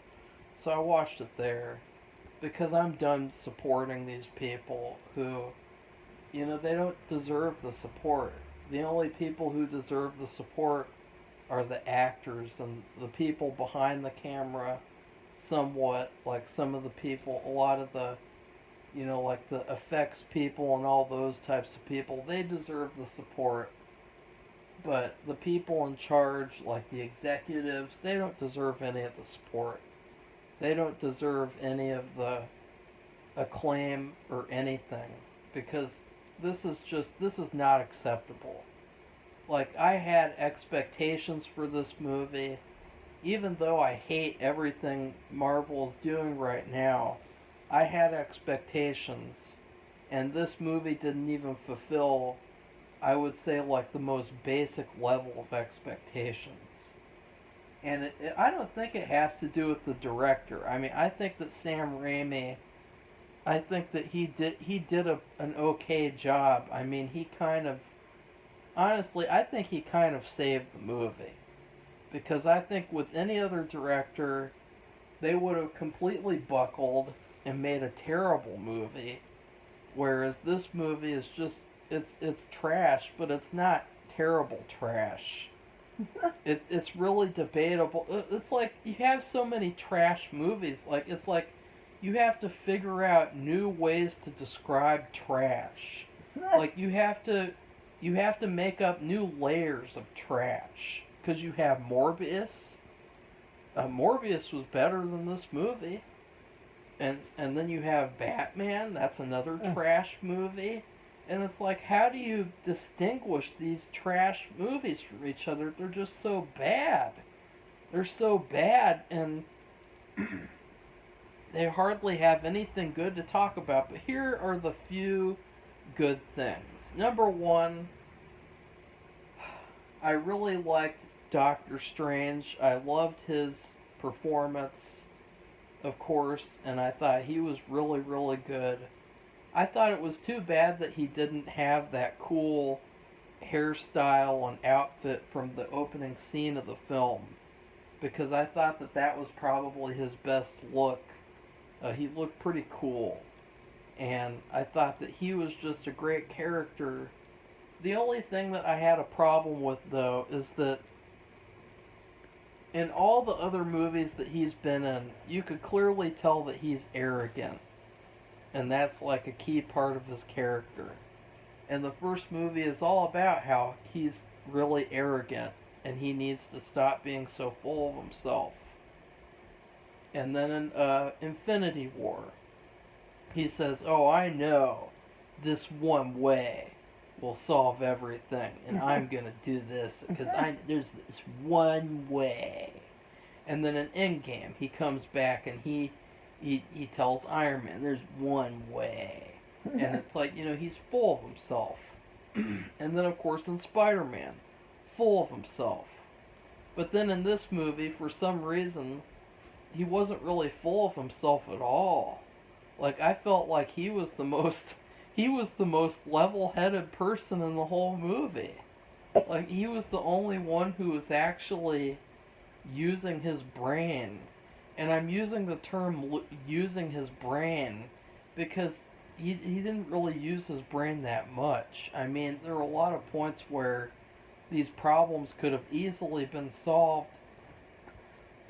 [SPEAKER 2] So I watched it there. Because I'm done supporting these people who, you know, they don't deserve the support. The only people who deserve the support are the actors and the people behind the camera, somewhat. Like some of the people, a lot of the, you know, like the effects people and all those types of people, they deserve the support. But the people in charge, like the executives, they don't deserve any of the support. They don't deserve any of the acclaim or anything, because this is not acceptable. Like, I had expectations for this movie, even though I hate everything Marvel is doing right now. I had expectations, and this movie didn't even fulfill, I would say, like the most basic level of expectations. And I don't think it has to do with the director. I mean, I think that Sam Raimi, I think that he did an okay job. I mean, he kind of, honestly, I think he kind of saved the movie. Because I think with any other director, they would have completely buckled and made a terrible movie. Whereas this movie is just, it's trash, but it's not terrible trash. It's really debatable. It's like you have so many trash movies. Like, it's like you have to figure out new ways to describe trash. Like you have to make up new layers of trash. Because you have Morbius. Morbius was better than this movie. And then you have Batman. That's another trash movie. And it's like, how do you distinguish these trash movies from each other? They're just so bad. They're so bad, and they hardly have anything good to talk about. But here are the few good things. Number one, I really liked Doctor Strange. I loved his performance, of course, and I thought he was really, really good. I thought it was too bad that he didn't have that cool hairstyle and outfit from the opening scene of the film, because I thought that was probably his best look. He looked pretty cool, and I thought that he was just a great character. The only thing that I had a problem with, though, is that in all the other movies that he's been in, you could clearly tell that he's arrogant. And that's like a key part of his character. And the first movie is all about how he's really arrogant and he needs to stop being so full of himself. And then in Infinity War, he says, "Oh, I know this one way will solve everything, and I'm gonna do this because there's this one way." And then in Endgame, he comes back and he tells Iron Man, "There's one way." And it's like, he's full of himself. And then, of course, in Spider-Man, full of himself. But then in this movie, for some reason, he wasn't really full of himself at all. Like, I felt like he was the most level-headed person in the whole movie. Like, he was the only one who was actually using his brain. And I'm using the term using his brain because he didn't really use his brain that much. I mean, there were a lot of points where these problems could have easily been solved.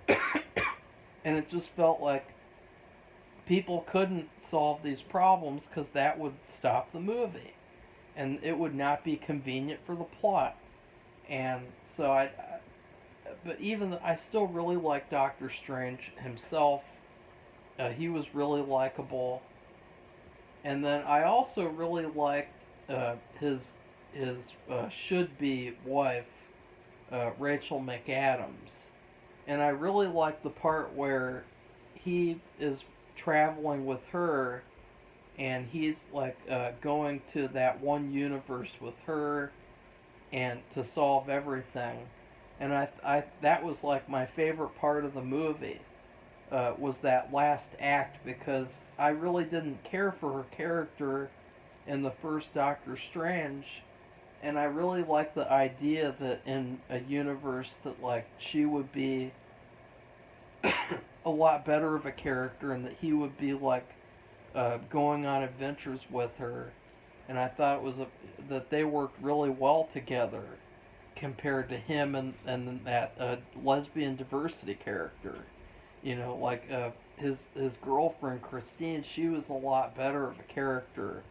[SPEAKER 2] And it just felt like people couldn't solve these problems because that would stop the movie. And it would not be convenient for the plot. And so I still really like Doctor Strange himself. He was really likable. And then I also really liked his should-be wife, Rachel McAdams. And I really liked the part where he is traveling with her and he's like going to that one universe with her and to solve everything. And I that was like my favorite part of the movie, was that last act, because I really didn't care for her character in the first Doctor Strange, and I really like the idea that in a universe that like she would be a lot better of a character and that he would be like going on adventures with her, and I thought it was that they worked really well together compared to him and that lesbian diversity character. Like his girlfriend Christine, she was a lot better of a character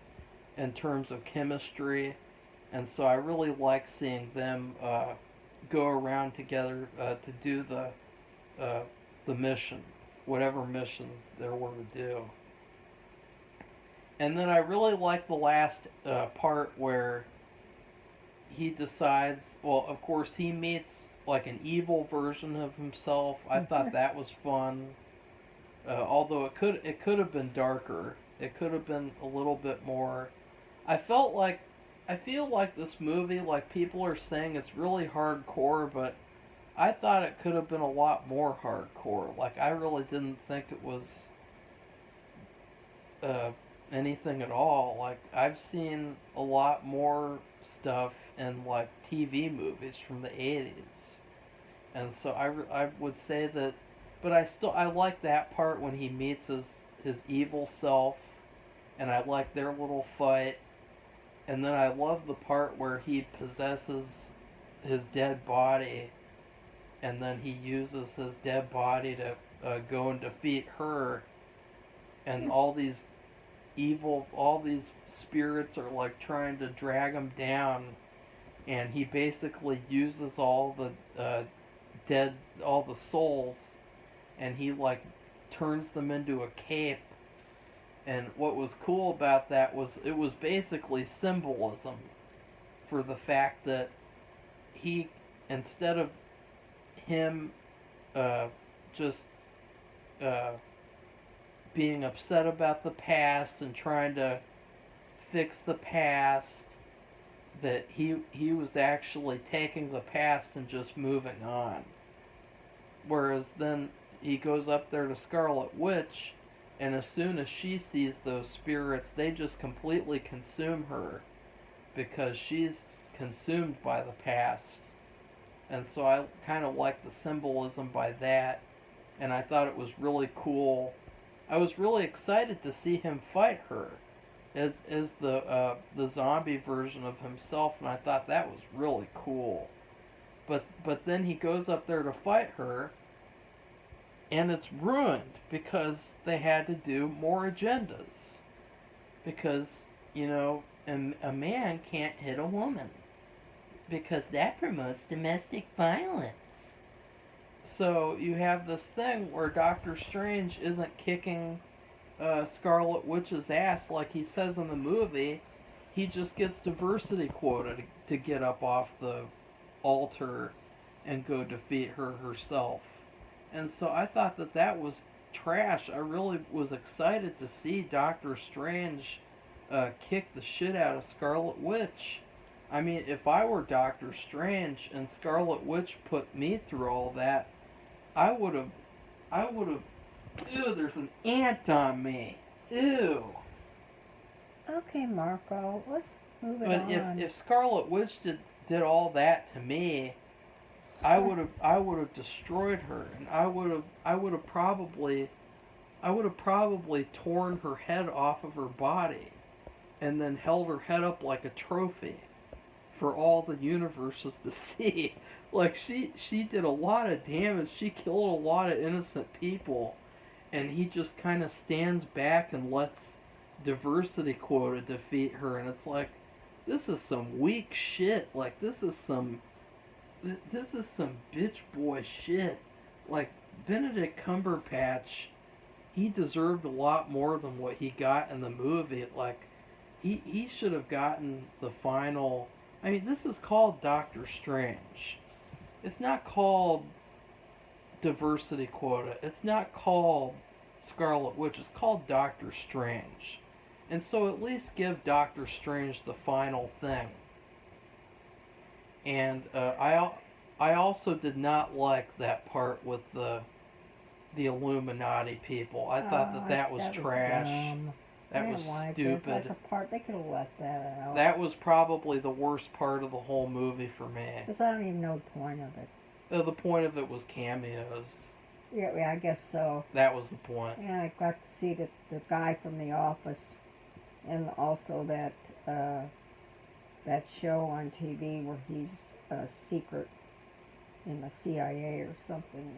[SPEAKER 2] in terms of chemistry, and so I really like seeing them go around together to do the mission, whatever missions there were to do. And then I really like the last part where he decides, well, of course, he meets like an evil version of himself. I thought that was fun. Although it could have been darker. It could have been a little bit more. I feel like this movie, like people are saying it's really hardcore, but I thought it could have been a lot more hardcore. Like I really didn't think it was anything at all. Like I've seen a lot more stuff in like TV movies from the 80s. And so I would say that, but I like that part when he meets his evil self, and I like their little fight. And then I love the part where he possesses his dead body, and then he uses his dead body to go and defeat her, and all these spirits are like trying to drag him down, and he basically uses all the souls, and he like turns them into a cape. And what was cool about that was it was basically symbolism for the fact that he, instead of him just being upset about the past and trying to fix the past, that he was actually taking the past and just moving on. Whereas then he goes up there to Scarlet Witch, and as soon as she sees those spirits, they just completely consume her because she's consumed by the past. And so I kind of like the symbolism by that, and I thought it was really cool. I was really excited to see him fight her as the zombie version of himself, and I thought that was really cool. But then he goes up there to fight her, and it's ruined because they had to do more agendas. Because, a man can't hit a woman, because that promotes domestic violence. So you have this thing where Doctor Strange isn't kicking Scarlet Witch's ass like he says in the movie. He just gets diversity quota to get up off the altar and go defeat her herself. And so I thought that was trash. I really was excited to see Doctor Strange kick the shit out of Scarlet Witch. I mean, if I were Doctor Strange and Scarlet Witch put me through all that, I would have, ew, there's an ant on me. Ew.
[SPEAKER 1] Okay, Marco, let's move it
[SPEAKER 2] But
[SPEAKER 1] on.
[SPEAKER 2] if Scarlet Witch did all that to me, I would have destroyed her, and I would have probably torn her head off of her body, and then held her head up like a trophy for all the universes to see. Like, she did a lot of damage. She killed a lot of innocent people, and he just kind of stands back and lets diversity quota defeat her, and it's like, this is some weak shit. Like, this is some bitch boy shit. Like, Benedict Cumberbatch, he deserved a lot more than what he got in the movie. Like, he should have gotten the final. I mean, this is called Doctor Strange. It's not called diversity quota. It's not called Scarlet Witch. It's called Doctor Strange. And so at least give Doctor Strange the final thing. And I also did not like that part with the Illuminati people. I thought that was trash.
[SPEAKER 1] Dumb.
[SPEAKER 2] That was
[SPEAKER 1] There's
[SPEAKER 2] stupid.
[SPEAKER 1] like a part they could have left that out.
[SPEAKER 2] That was probably the worst part of the whole movie for me.
[SPEAKER 1] Because I don't even know the point of it.
[SPEAKER 2] The point of it was cameos.
[SPEAKER 1] Yeah, I guess so.
[SPEAKER 2] That was the point.
[SPEAKER 1] And I got to see the guy from The Office, and also that show on TV where he's a secret in the CIA or something,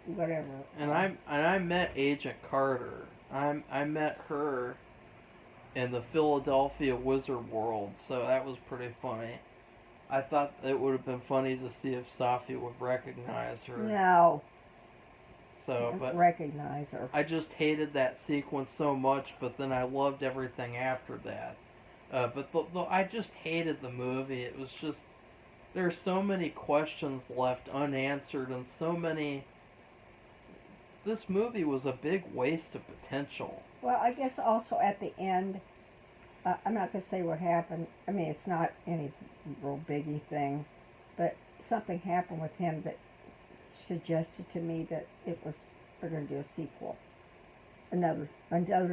[SPEAKER 1] whatever.
[SPEAKER 2] And I met Agent Carter. I met her in the Philadelphia Wizard World, so that was pretty funny. I thought it would have been funny to see if Safi would recognize her.
[SPEAKER 1] No.
[SPEAKER 2] So, but
[SPEAKER 1] recognize her.
[SPEAKER 2] I just hated that sequence so much, but then I loved everything after that. But I just hated the movie. It was just, there are so many questions left unanswered, and so many. This movie was a big waste of potential.
[SPEAKER 1] Well, I guess also at the end, I'm not going to say what happened. I mean, it's not any real biggie thing, but something happened with him that suggested to me that they're going to do a sequel, another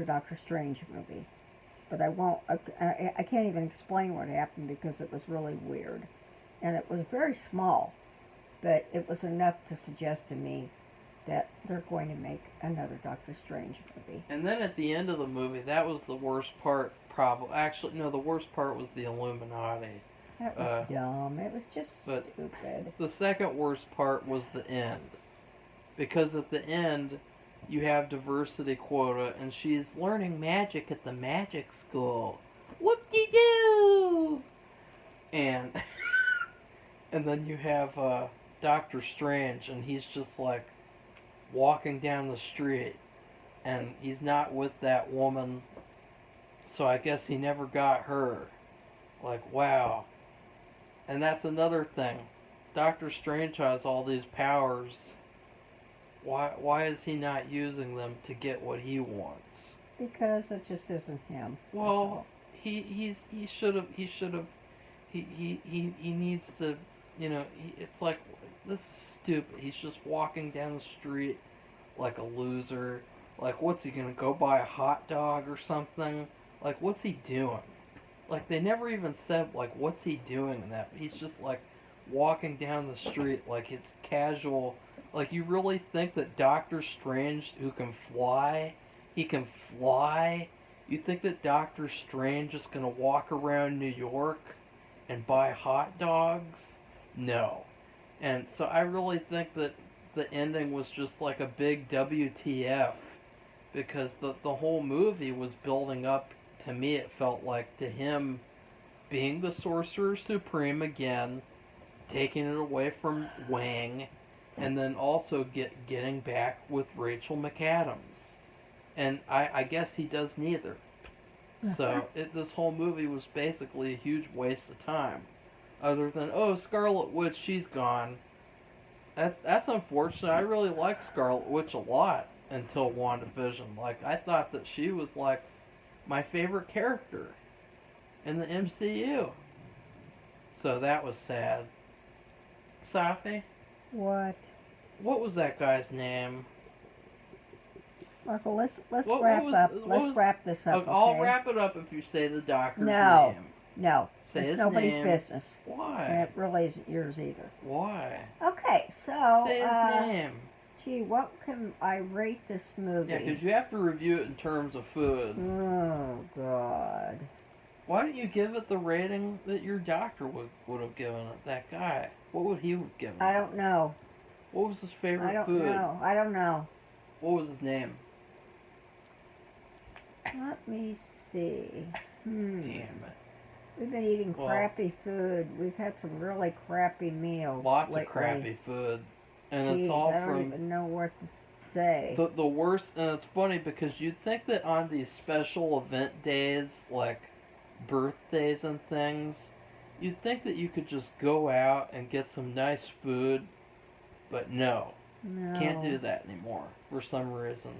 [SPEAKER 1] Doctor Strange movie. But I won't. I can't even explain what happened because it was really weird, and it was very small, but it was enough to suggest to me that they're going to make another Doctor Strange movie.
[SPEAKER 2] And then at the end of the movie, that was the worst part. Probably, actually, no. The worst part was the Illuminati.
[SPEAKER 1] That was dumb. It was just stupid.
[SPEAKER 2] The second worst part was the end, because at the end, you have diversity quota, and she's learning magic at the magic school. Whoop-de-doo! And and then you have Doctor Strange, and he's just like walking down the street, and he's not with that woman, so I guess he never got her. Like, wow. And that's another thing. Doctor Strange has all these powers. Why is he not using them to get what he wants?
[SPEAKER 1] Because it just isn't him.
[SPEAKER 2] Well, he should have he needs to, it's like, this is stupid. He's just walking down the street like a loser. Like, what's he gonna go buy a hot dog or something? Like, what's he doing? Like, they never even said, like, what's he doing in that? He's just, like, walking down the street like it's casual. Like, you really think that Doctor Strange, who can fly, he can fly? You think that Doctor Strange is going to walk around New York and buy hot dogs? No. And so I really think that the ending was just like a big WTF, because the whole movie was building up, to me it felt like, to him being the Sorcerer Supreme again, taking it away from Wang, and then also getting back with Rachel McAdams. And I guess he does neither. So this whole movie was basically a huge waste of time. Other than, oh, Scarlet Witch, she's gone. That's unfortunate. I really liked Scarlet Witch a lot until WandaVision. Like, I thought that she was like my favorite character. in the MCU. So that was sad. Safi,
[SPEAKER 1] What?
[SPEAKER 2] what was that guy's name?
[SPEAKER 1] Marco, let's
[SPEAKER 2] What
[SPEAKER 1] wrap
[SPEAKER 2] was-
[SPEAKER 1] up.
[SPEAKER 2] what
[SPEAKER 1] Let's
[SPEAKER 2] was-
[SPEAKER 1] wrap this up.
[SPEAKER 2] I'll
[SPEAKER 1] Okay?
[SPEAKER 2] wrap it up if you say the doctor's
[SPEAKER 1] No.
[SPEAKER 2] name.
[SPEAKER 1] No,
[SPEAKER 2] Say
[SPEAKER 1] it's
[SPEAKER 2] his
[SPEAKER 1] nobody's
[SPEAKER 2] name.
[SPEAKER 1] business.
[SPEAKER 2] Why?
[SPEAKER 1] And it really isn't yours either.
[SPEAKER 2] Why?
[SPEAKER 1] Okay, so
[SPEAKER 2] Say his name.
[SPEAKER 1] gee, what can I rate this movie?
[SPEAKER 2] Yeah, because you have to review it in terms of food.
[SPEAKER 1] Oh God.
[SPEAKER 2] Why don't you give it the rating that your doctor would have given it? That guy. What would he have given?
[SPEAKER 1] I don't know.
[SPEAKER 2] What was his favorite
[SPEAKER 1] I don't
[SPEAKER 2] food?
[SPEAKER 1] know. I don't know.
[SPEAKER 2] What was his name?
[SPEAKER 1] Let me see.
[SPEAKER 2] Damn it.
[SPEAKER 1] We've been eating
[SPEAKER 2] Well-
[SPEAKER 1] crappy food. We've had some really crappy meals.
[SPEAKER 2] Lots
[SPEAKER 1] lately.
[SPEAKER 2] of crappy food. And
[SPEAKER 1] Jeez,
[SPEAKER 2] it's all
[SPEAKER 1] I don't
[SPEAKER 2] from
[SPEAKER 1] even know what to say.
[SPEAKER 2] the worst. And it's funny because you'd think that on these special event days, like birthdays and things, you'd think that you could just go out and get some nice food. But no,
[SPEAKER 1] No.
[SPEAKER 2] can't do that anymore for some reason.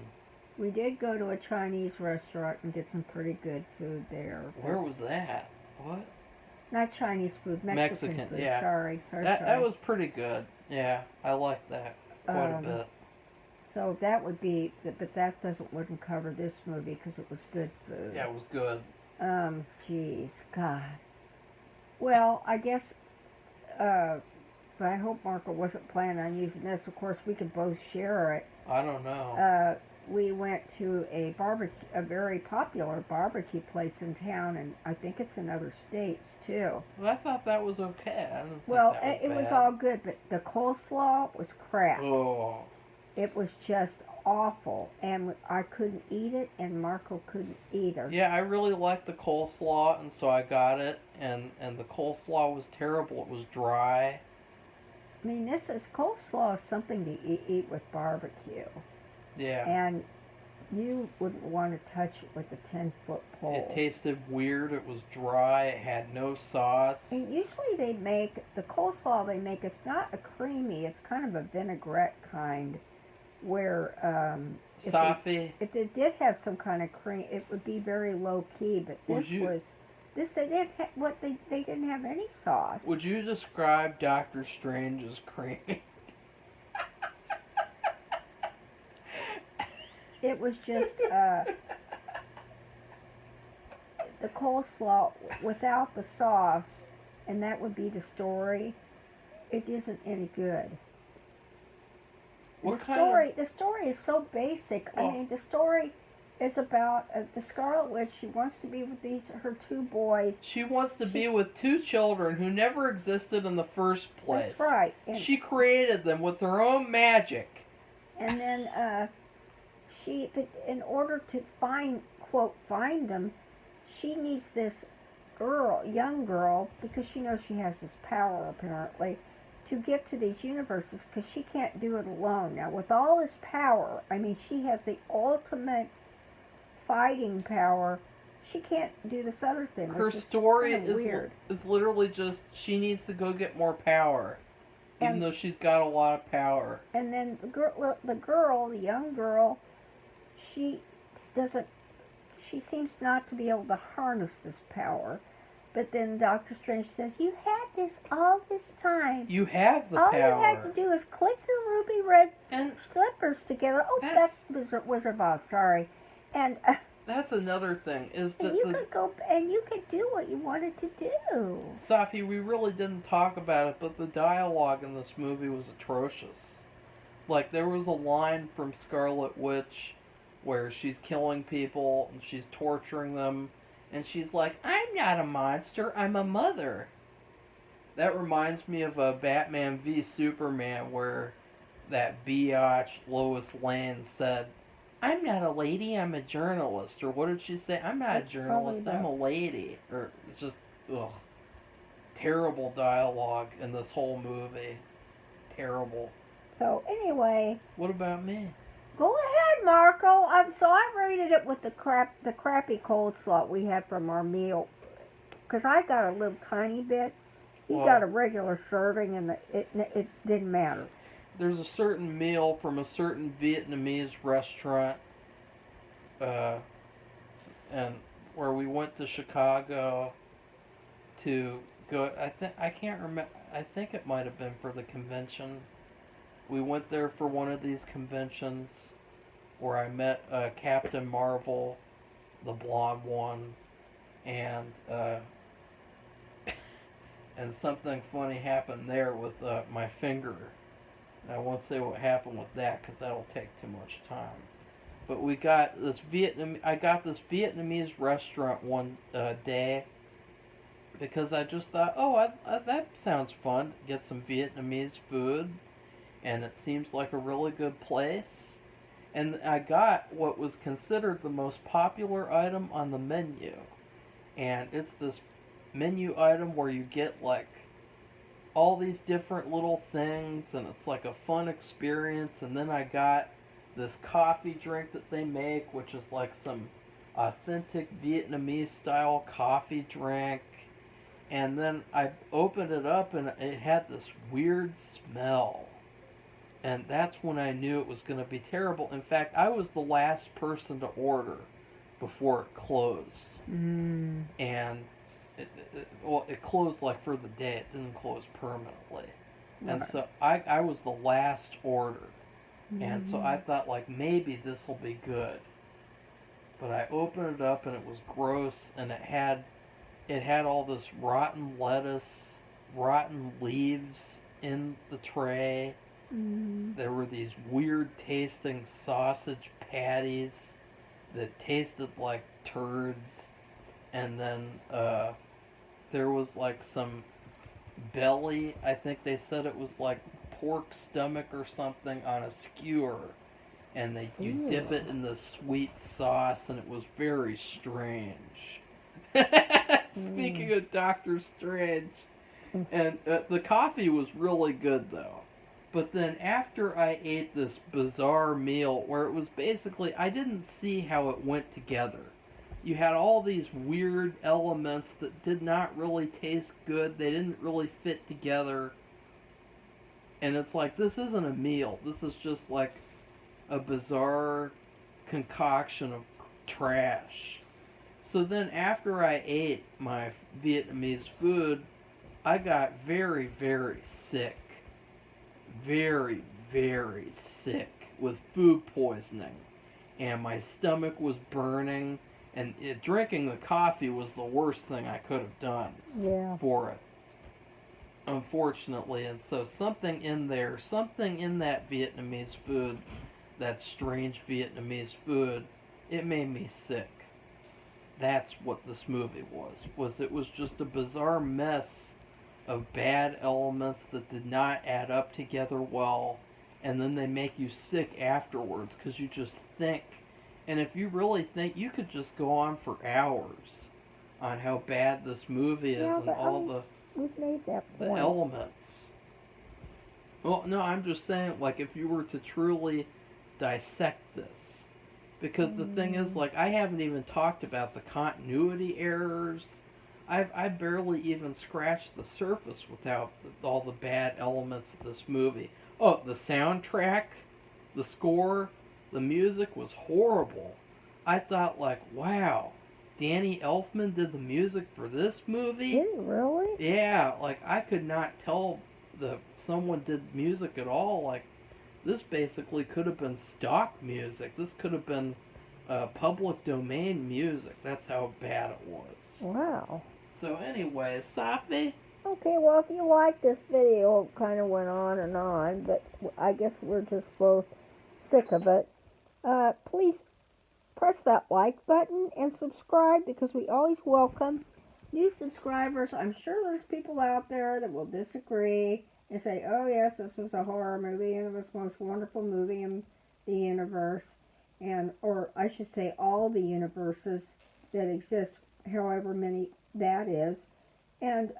[SPEAKER 1] We did go to a Chinese restaurant and get some pretty good food there.
[SPEAKER 2] Where was that? What?
[SPEAKER 1] Not Chinese food, Mexican food.
[SPEAKER 2] yeah.
[SPEAKER 1] Sorry.
[SPEAKER 2] That was pretty good. Yeah, I liked that quite a bit.
[SPEAKER 1] So that would be, but that wouldn't cover this movie because it was good food.
[SPEAKER 2] Yeah, it was good.
[SPEAKER 1] Jeez, God. Well, I guess, but I hope Marco wasn't planning on using this. Of course, we could both share it.
[SPEAKER 2] I don't know.
[SPEAKER 1] We went to a very popular barbecue place in town, and I think it's in other states too.
[SPEAKER 2] But I thought that was okay. I didn't think
[SPEAKER 1] Well,
[SPEAKER 2] that
[SPEAKER 1] it was
[SPEAKER 2] bad.
[SPEAKER 1] all good, but the coleslaw was crap.
[SPEAKER 2] Oh,
[SPEAKER 1] It was just awful, and I couldn't eat it, and Marco couldn't either.
[SPEAKER 2] yeah, I really liked the coleslaw, and so I got it, and the coleslaw was terrible. It was dry.
[SPEAKER 1] I mean, coleslaw is something to eat with barbecue,
[SPEAKER 2] Yeah.
[SPEAKER 1] and you wouldn't want to touch it with a 10-foot pole.
[SPEAKER 2] It tasted weird. It was dry. It had no sauce.
[SPEAKER 1] And usually they make, the coleslaw they make, it's not a creamy, it's kind of a vinaigrette kind, where
[SPEAKER 2] Safi,
[SPEAKER 1] if it did have some kind of cream, it would be very low key. But this they didn't they didn't have any sauce.
[SPEAKER 2] would you describe Doctor Strange as creamy?
[SPEAKER 1] It was just the coleslaw without the sauce, and that would be the story. It isn't any good.
[SPEAKER 2] What
[SPEAKER 1] The
[SPEAKER 2] kind
[SPEAKER 1] story is so basic.
[SPEAKER 2] Oh.
[SPEAKER 1] I mean, the story is about the Scarlet Witch. She wants to be with her two boys.
[SPEAKER 2] She wants to be with two children who never existed in the first place.
[SPEAKER 1] That's right. And,
[SPEAKER 2] She created them with her own magic.
[SPEAKER 1] and then but in order to find them, she needs this young girl, because she knows she has this power apparently, to get to these universes, because she can't do it alone. Now, with all this power, I mean, she has the ultimate fighting power. She can't do this other thing.
[SPEAKER 2] Her
[SPEAKER 1] which is
[SPEAKER 2] story
[SPEAKER 1] kinda weird.
[SPEAKER 2] is literally just she needs to go get more power, even
[SPEAKER 1] And-
[SPEAKER 2] though she's got a lot of power.
[SPEAKER 1] And then the young girl, she seems not to be able to harness this power. But then Doctor Strange says, "You had this all this time.
[SPEAKER 2] You have the
[SPEAKER 1] All
[SPEAKER 2] power.
[SPEAKER 1] you had to do is click your ruby red
[SPEAKER 2] And
[SPEAKER 1] slippers together." Oh,
[SPEAKER 2] that's-
[SPEAKER 1] that's Wizard of Oz. Sorry. And
[SPEAKER 2] That's another thing is that
[SPEAKER 1] you could go and you could do what you wanted to do.
[SPEAKER 2] Safi, we really didn't talk about it, but the dialogue in this movie was atrocious. Like, there was a line from Scarlet Witch where she's killing people and she's torturing them, and she's like, "I'm not a monster, I'm a mother." That reminds me of a Batman v Superman where that biatch Lois Lane said, "I'm not a lady, I'm a journalist." Or what did she say? "I'm not
[SPEAKER 1] That's
[SPEAKER 2] a journalist,
[SPEAKER 1] probably
[SPEAKER 2] I'm a lady." Or it's just, ugh. Terrible dialogue in this whole movie. Terrible.
[SPEAKER 1] So anyway,
[SPEAKER 2] What about me?
[SPEAKER 1] go ahead, Marco. I rated it with the crappy coleslaw we had from our meal, because I got a little tiny bit. He
[SPEAKER 2] Well-
[SPEAKER 1] got a regular serving, and it didn't matter.
[SPEAKER 2] There's a certain meal from a certain Vietnamese restaurant, and where we went to Chicago, to go. I can't remember. I think it might have been for the convention. We went there for one of these conventions where I met Captain Marvel, the blonde one, and and something funny happened there with my finger. And I won't say what happened with that because that'll take too much time. But we got this I got this Vietnamese restaurant one day because I just thought, oh, that sounds fun. Get some Vietnamese food, and it seems like a really good place. And I got what was considered the most popular item on the menu. And it's this menu item where you get like all these different little things, and it's like a fun experience. And then I got this coffee drink that they make, which is like some authentic Vietnamese style coffee drink. And then I opened it up and it had this weird smell. And that's when I knew it was going to be terrible. In fact, I was the last person to order before it closed.
[SPEAKER 1] Mm.
[SPEAKER 2] And it closed like for the day. It didn't close permanently.
[SPEAKER 1] Right.
[SPEAKER 2] And so I was the last order. And so I thought like maybe this will be good. But I opened it up and it was gross, and it had all this rotten lettuce, rotten leaves in the tray.
[SPEAKER 1] Mm.
[SPEAKER 2] There were these weird tasting sausage patties that tasted like turds. And then there was like some belly. I think they said it was like pork stomach or something on a skewer. And you dip it in the sweet sauce, and it was very strange. Speaking of Doctor Strange. And the coffee was really good, though. But then after I ate this bizarre meal where it was basically, I didn't see how it went together. You had all these weird elements that did not really taste good. They didn't really fit together. And it's like, this isn't a meal. This is just like a bizarre concoction of trash. So then after I ate my Vietnamese food, I got very, very sick. Very, very sick with food poisoning. And my stomach was burning. And drinking the coffee was the worst thing I could have done for it. Unfortunately. And so something in that Vietnamese food, that strange Vietnamese food, it made me sick. That's what this movie was. It was just a bizarre mess of bad elements that did not add up together well, and then they make you sick afterwards because you just think. And if you really think, you could just go on for hours on how bad this movie is and all
[SPEAKER 1] we've made that point.
[SPEAKER 2] The elements. Well, no, I'm just saying, like, if you were to truly dissect this, because the thing is, like, I haven't even talked about the continuity errors. I barely even scratched the surface without all the bad elements of this movie. Oh, the soundtrack, the score, the music was horrible. I thought, like, wow, Danny Elfman did the music for this movie?
[SPEAKER 1] Did he really?
[SPEAKER 2] Yeah, like, I could not tell someone did music at all. Like, this basically could have been stock music. This could have been public domain music. That's how bad it was.
[SPEAKER 1] Wow.
[SPEAKER 2] So anyway, Safi?
[SPEAKER 1] Okay, well, if you like this video, it kind of went on, but I guess we're just both sick of it. Please press that like button and subscribe, because we always welcome new subscribers. I'm sure there's people out there that will disagree and say, oh yes, this was a horror movie and it was the most wonderful movie in the universe. Or I should say all the universes that exist, however many that is. And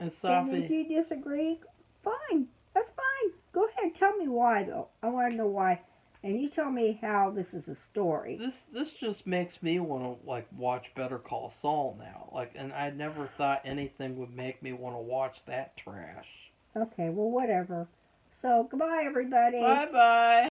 [SPEAKER 2] Safi,
[SPEAKER 1] and if you disagree, fine. That's fine. Go ahead. Tell me why, though. I want to know why. And you tell me how this is a story.
[SPEAKER 2] This just makes me want to, like, watch Better Call Saul now. Like, and I never thought anything would make me want to watch that trash.
[SPEAKER 1] Okay, well, whatever. So, goodbye, everybody.
[SPEAKER 2] Bye-bye.